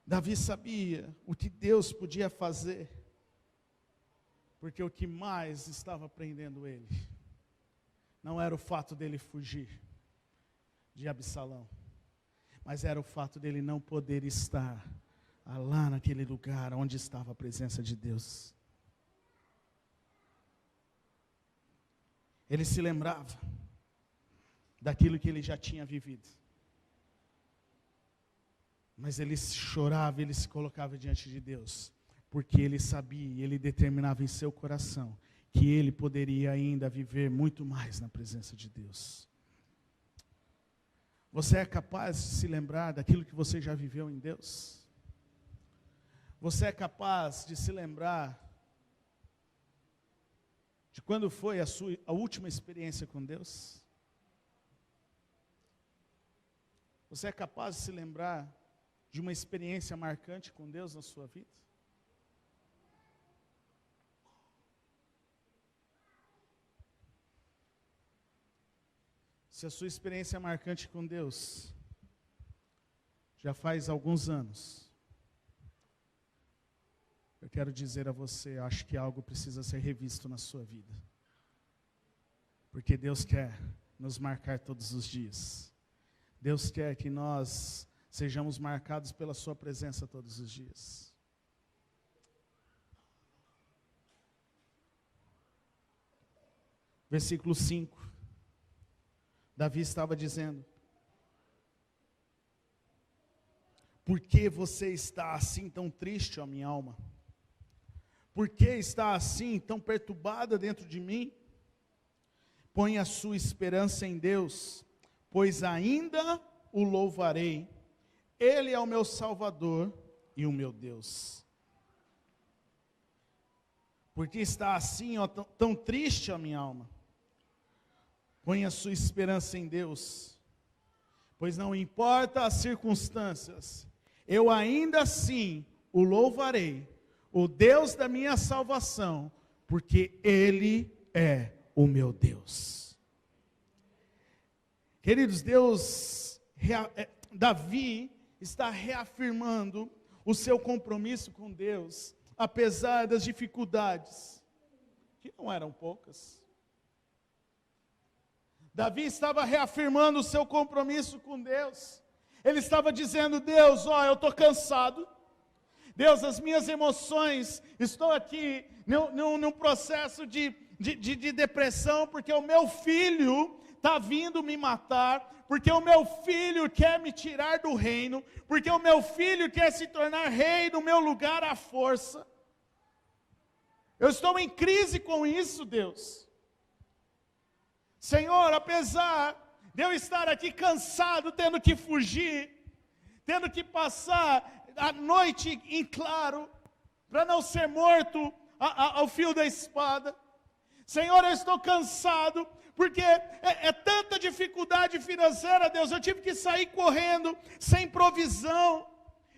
Davi sabia o que Deus podia fazer, porque o que mais estava prendendo ele não era o fato dele fugir de Absalão, mas era o fato dele não poder estar lá naquele lugar onde estava a presença de Deus. Ele se lembrava daquilo que ele já tinha vivido, mas ele chorava, ele se colocava diante de Deus, porque ele sabia, ele determinava em seu coração, que ele poderia ainda viver muito mais na presença de Deus. Você é capaz de se lembrar daquilo que você já viveu em Deus? Você é capaz de se lembrar de quando foi a última experiência com Deus? Você é capaz de se lembrar de uma experiência marcante com Deus na sua vida? Se a sua experiência marcante com Deus já faz alguns anos, eu quero dizer a você, acho que algo precisa ser revisto na sua vida. Porque Deus quer nos marcar todos os dias. Deus quer que nós sejamos marcados pela sua presença todos os dias. Versículo 5. Davi estava dizendo: por que você está assim tão triste, ó minha alma? Por que está assim tão perturbada dentro de mim? Põe a sua esperança em Deus, pois ainda o louvarei. Ele é o meu Salvador e o meu Deus. Por que está assim, ó, tão triste a minha alma? Põe a sua esperança em Deus, pois não importa as circunstâncias, eu ainda assim o louvarei, o Deus da minha salvação, porque Ele é o meu Deus. Queridos, Davi está reafirmando o seu compromisso com Deus, apesar das dificuldades, que não eram poucas. Davi estava reafirmando o seu compromisso com Deus. Ele estava dizendo: Deus, eu estou cansado. Deus, as minhas emoções, estou aqui num processo de depressão, porque o meu filho está vindo me matar, porque o meu filho quer me tirar do reino, porque o meu filho quer se tornar rei no meu lugar à força. Eu estou em crise com isso, Deus. Senhor, apesar de eu estar aqui cansado, tendo que fugir, tendo que passar a noite em claro, para não ser morto ao fio da espada. Senhor, eu estou cansado, porque é tanta dificuldade financeira, Deus. Eu tive que sair correndo sem provisão,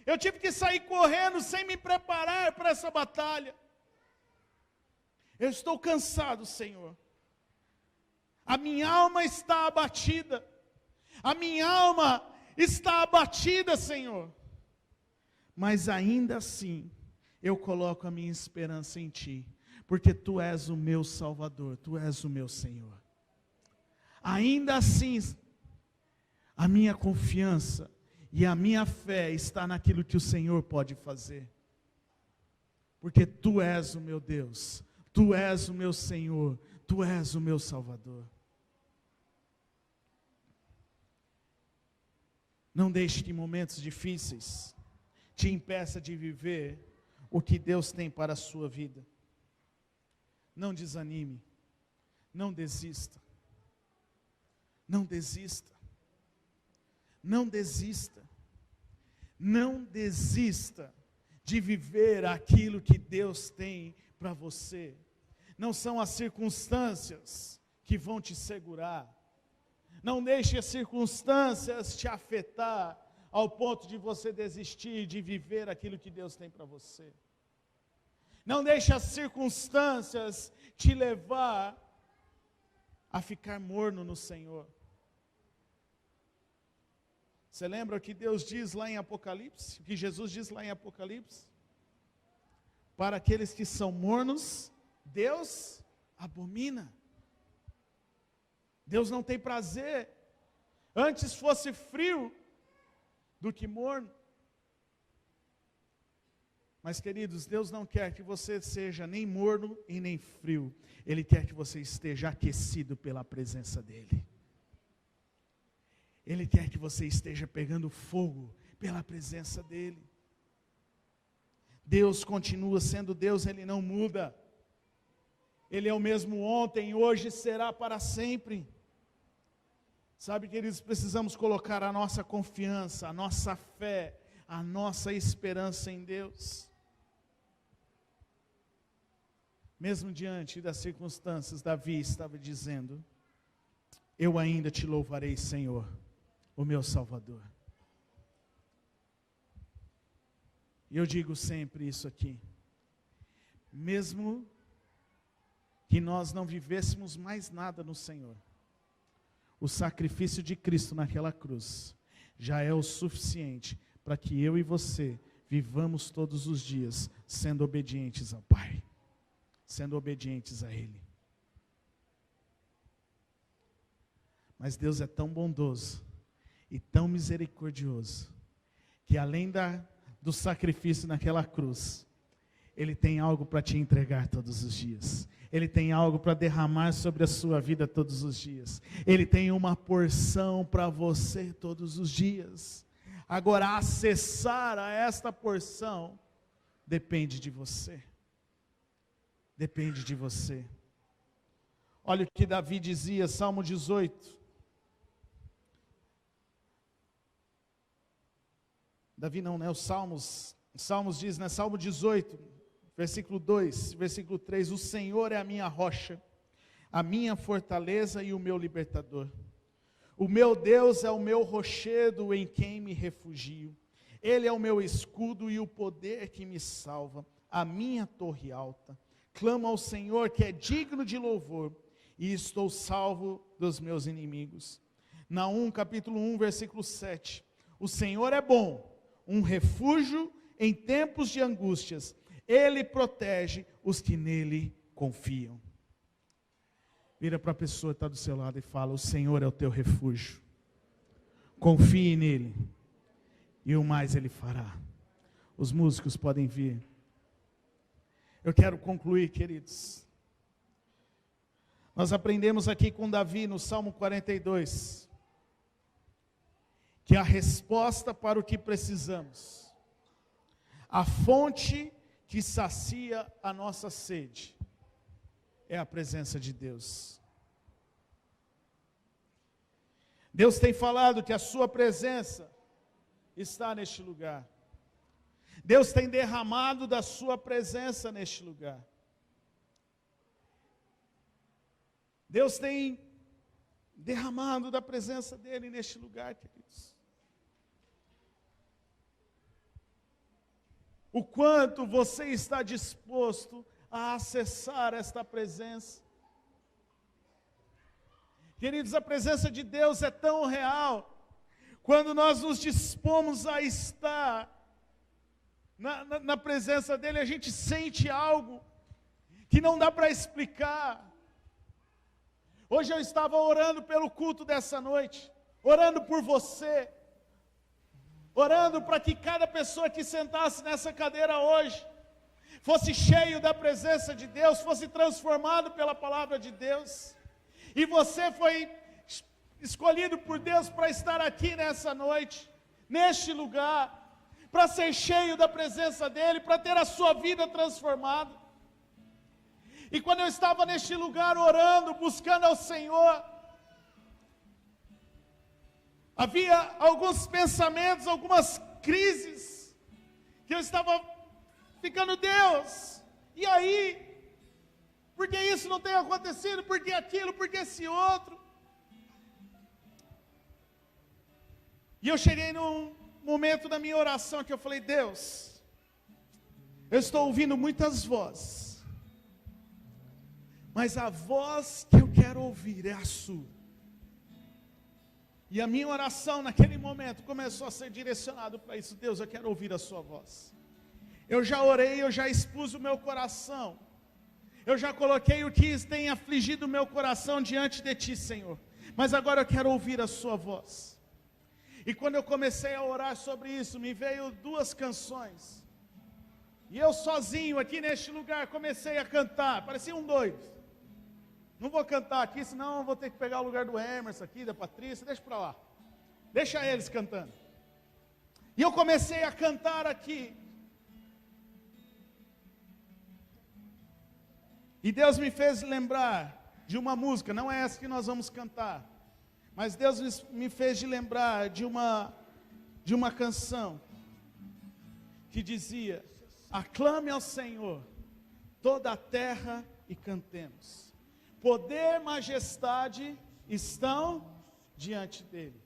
eu tive que sair correndo sem me preparar para essa batalha. Eu estou cansado, Senhor. A minha alma está abatida, a minha alma está abatida, Senhor. Mas ainda assim, eu coloco a minha esperança em Ti, porque Tu és o meu Salvador, Tu és o meu Senhor. Ainda assim, a minha confiança e a minha fé está naquilo que o Senhor pode fazer, porque Tu és o meu Deus, Tu és o meu Senhor, Tu és o meu Salvador. Não deixe que momentos difíceis te impeça de viver o que Deus tem para a sua vida. Não desanime, não desista, não desista, não desista, não desista de viver aquilo que Deus tem para você. Não são as circunstâncias que vão te segurar, não deixe as circunstâncias te afetar ao ponto de você desistir de viver aquilo que Deus tem para você. Não deixe as circunstâncias te levar a ficar morno no Senhor. Você lembra o que Deus diz lá em Apocalipse? O que Jesus diz lá em Apocalipse? Para aqueles que são mornos, Deus abomina. Deus não tem prazer. Antes fosse frio do que morno. Mas, queridos, Deus não quer que você seja nem morno e nem frio. Ele quer que você esteja aquecido pela presença dEle. Ele quer que você esteja pegando fogo pela presença dEle. Deus continua sendo Deus, Ele não muda. Ele é o mesmo ontem, hoje, será para sempre. Sabe, queridos, precisamos colocar a nossa confiança, a nossa fé, a nossa esperança em Deus. Mesmo diante das circunstâncias, Davi estava dizendo: eu ainda te louvarei, Senhor, o meu Salvador. E eu digo sempre isso aqui: mesmo que nós não vivêssemos mais nada no Senhor, o sacrifício de Cristo naquela cruz já é o suficiente para que eu e você vivamos todos os dias sendo obedientes ao Pai, sendo obedientes a Ele. Mas Deus é tão bondoso e tão misericordioso, que além do sacrifício naquela cruz, Ele tem algo para te entregar todos os dias. Ele tem algo para derramar sobre a sua vida todos os dias. Ele tem uma porção para você todos os dias. Agora, acessar a esta porção depende de você. Depende de você. Olha o que Davi dizia, Salmo 18. Davi não, né? Os Salmos diz, né? Salmo 18, versículo 2, versículo 3, o Senhor é a minha rocha, a minha fortaleza e o meu libertador. O meu Deus é o meu rochedo em quem me refugio. Ele é o meu escudo e o poder que me salva, a minha torre alta. Clamo ao Senhor que é digno de louvor, e estou salvo dos meus inimigos. Naum capítulo 1, versículo 7. O Senhor é bom, um refúgio em tempos de angústias. Ele protege os que nele confiam. Vira para a pessoa que está do seu lado e fala: o Senhor é o teu refúgio. Confie nele, e o mais Ele fará. Os músicos podem vir. Eu quero concluir, queridos. Nós aprendemos aqui com Davi no Salmo 42, que a resposta para o que precisamos, a fonte que sacia a nossa sede, é a presença de Deus. Deus tem falado que a sua presença está neste lugar. Deus tem derramado da sua presença neste lugar. Deus tem derramado da presença dele neste lugar, queridos. O quanto você está disposto a acessar esta presença. Queridos, a presença de Deus é tão real, quando nós nos dispomos a estar na presença dele, a gente sente algo que não dá para explicar. Hoje eu estava orando pelo culto dessa noite, orando por você, orando para que cada pessoa que sentasse nessa cadeira hoje, fosse cheio da presença de Deus, fosse transformado pela palavra de Deus. E você foi escolhido por Deus para estar aqui nessa noite, neste lugar, para ser cheio da presença dEle, para ter a sua vida transformada. E quando eu estava neste lugar orando, buscando ao Senhor, havia alguns pensamentos, algumas crises, que eu estava ficando, Deus, e aí? Por que isso não tem acontecido? Por que aquilo? Por que esse outro? E eu cheguei num momento da minha oração que eu falei, Deus, eu estou ouvindo muitas vozes, mas a voz que eu quero ouvir é a sua. E a minha oração naquele momento começou a ser direcionada para isso. Deus, eu quero ouvir a sua voz. Eu já orei, eu já expus o meu coração. Eu já coloquei o que tem afligido o meu coração diante de ti, Senhor. Mas agora eu quero ouvir a sua voz. E quando eu comecei a orar sobre isso, me veio duas canções. E eu sozinho aqui neste lugar comecei a cantar, parecia um doido. Não vou cantar aqui, senão eu vou ter que pegar o lugar do Emerson aqui, da Patrícia, deixa para lá. Deixa eles cantando. E eu comecei a cantar aqui. E Deus me fez lembrar de uma música, não é essa que nós vamos cantar, mas Deus me fez de lembrar de uma canção que dizia: aclame ao Senhor toda a terra e cantemos. Poder, majestade estão diante dele.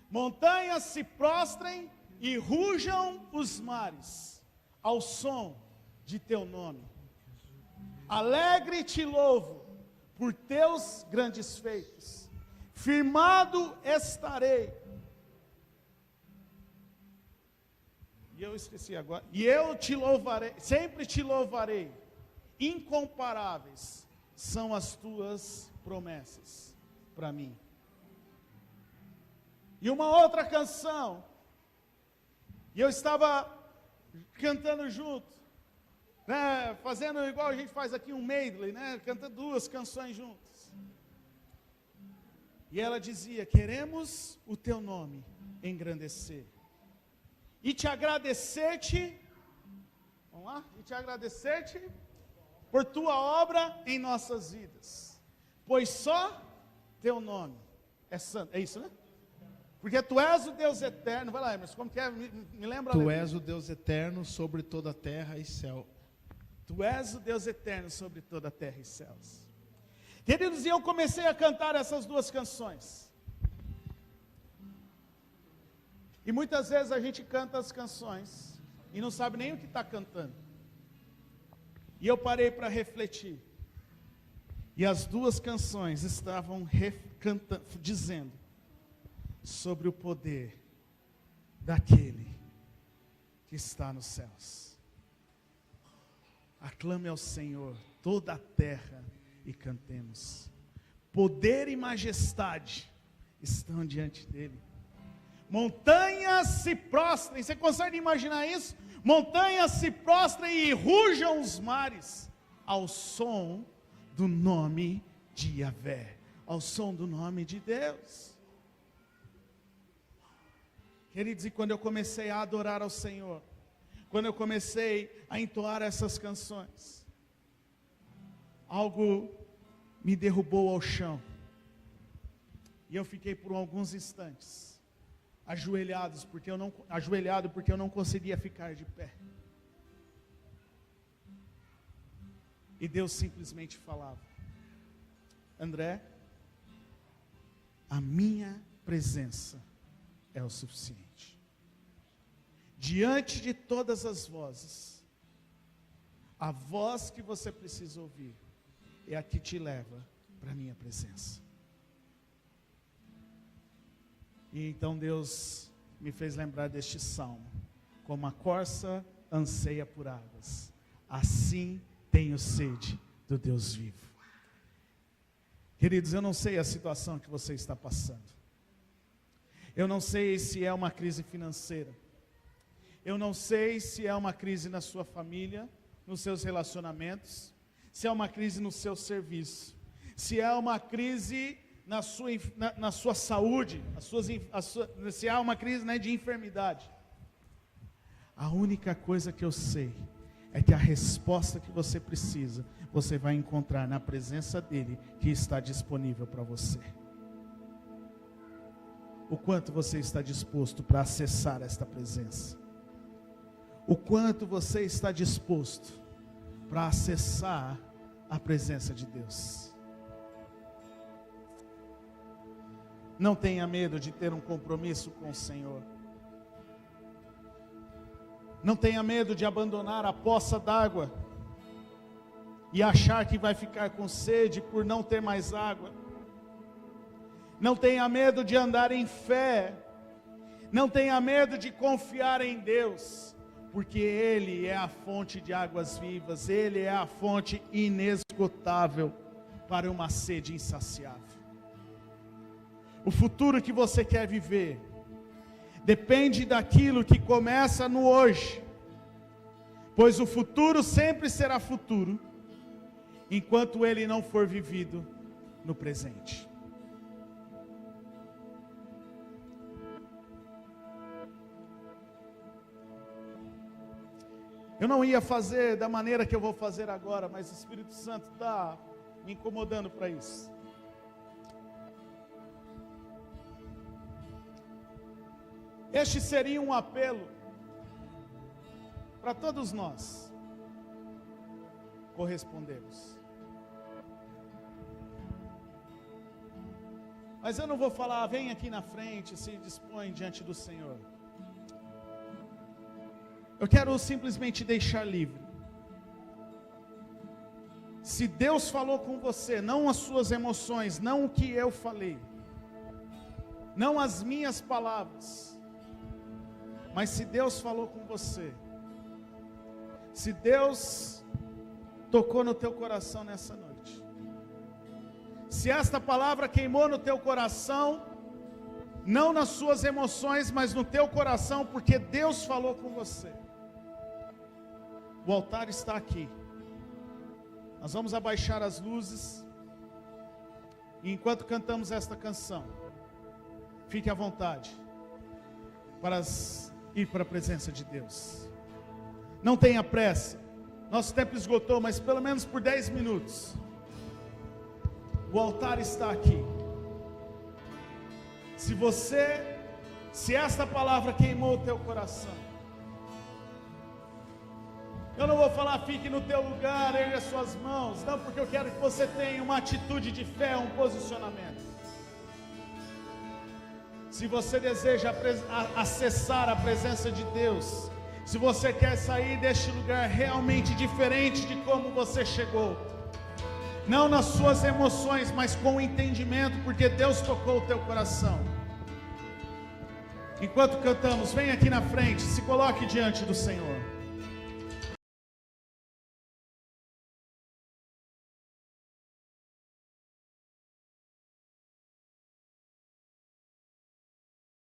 Montanhas se prostrem e rujam os mares ao som de teu nome. Alegre te louvo por teus grandes feitos. Firmado estarei. E eu esqueci agora. E eu te louvarei, sempre te louvarei. Incomparáveis são as tuas promessas para mim. E uma outra canção, e eu estava cantando junto, né, fazendo igual a gente faz aqui um medley, né, cantando duas canções juntas. E ela dizia: queremos o teu nome engrandecer, e te agradecer-te, vamos lá? E te agradecer-te por tua obra em nossas vidas, pois só teu nome é santo. É isso, né? Porque tu és o Deus eterno. Vai lá, Emerson, como que é? Me lembra. Tu és o Deus eterno sobre toda a terra e céu. Tu és o Deus eterno sobre toda a terra e céus. Queridos, e eu comecei a cantar essas duas canções. E muitas vezes a gente canta as canções e não sabe nem o que está cantando. E eu parei para refletir. E as duas canções estavam dizendo sobre o poder daquele que está nos céus. Aclame ao Senhor toda a terra e cantemos. Poder e majestade estão diante dele. Montanhas se prostrem. Você consegue imaginar isso? montanhas se prostrem e rujam os mares, ao som do nome de Yahvé, ao som do nome de Deus. Queridos, e quando eu comecei a adorar ao Senhor, quando eu comecei a entoar essas canções, algo me derrubou ao chão, e eu fiquei por alguns instantes ajoelhado porque eu não conseguia ficar de pé. E Deus simplesmente falava: André, a minha presença é o suficiente. Diante de todas as vozes, a voz que você precisa ouvir é a que te leva para a minha presença. E então Deus me fez lembrar deste salmo: como a corça anseia por águas, assim tenho sede do Deus vivo. Queridos, eu não sei a situação que você está passando. Eu não sei se é uma crise financeira. Eu não sei se é uma crise na sua família, nos seus relacionamentos, se é uma crise no seu serviço, se é uma crise na sua saúde, se há uma crise, né, de enfermidade. A única coisa que eu sei é que a resposta que você precisa, você vai encontrar na presença dele, que está disponível para você. O quanto você está disposto para acessar esta presença? O quanto você está disposto para acessar a presença de Deus? Não tenha medo de ter um compromisso com o Senhor. Não tenha medo de abandonar a poça d'água e achar que vai ficar com sede por não ter mais água. Não tenha medo de andar em fé. Não tenha medo de confiar em Deus, porque Ele é a fonte de águas vivas. Ele é a fonte inesgotável para uma sede insaciável. O futuro que você quer viver depende daquilo que começa no hoje, pois o futuro sempre será futuro, enquanto ele não for vivido no presente. Eu não ia fazer da maneira que eu vou fazer agora, mas o Espírito Santo está me incomodando para isso. Este seria um apelo para todos nós correspondermos. Mas eu não vou falar: vem aqui na frente, se dispõe diante do Senhor. Eu quero simplesmente deixar livre. Se Deus falou com você, não as suas emoções, não o que eu falei, não as minhas palavras, mas se Deus falou com você, se Deus tocou no teu coração nessa noite, se esta palavra queimou no teu coração, não nas suas emoções, mas no teu coração, porque Deus falou com você, o altar está aqui. Nós vamos abaixar as luzes, e enquanto cantamos esta canção, fique à vontade para ir para a presença de Deus. Não tenha pressa, nosso tempo esgotou, mas pelo menos por 10 minutos, o altar está aqui. Se esta palavra queimou o teu coração, eu não vou falar fique no teu lugar, ergue as suas mãos, não, porque eu quero que você tenha uma atitude de fé, um posicionamento. Se você deseja acessar a presença de Deus, se você quer sair deste lugar realmente diferente de como você chegou, não nas suas emoções, mas com o entendimento, porque Deus tocou o teu coração. Enquanto cantamos, vem aqui na frente, se coloque diante do Senhor.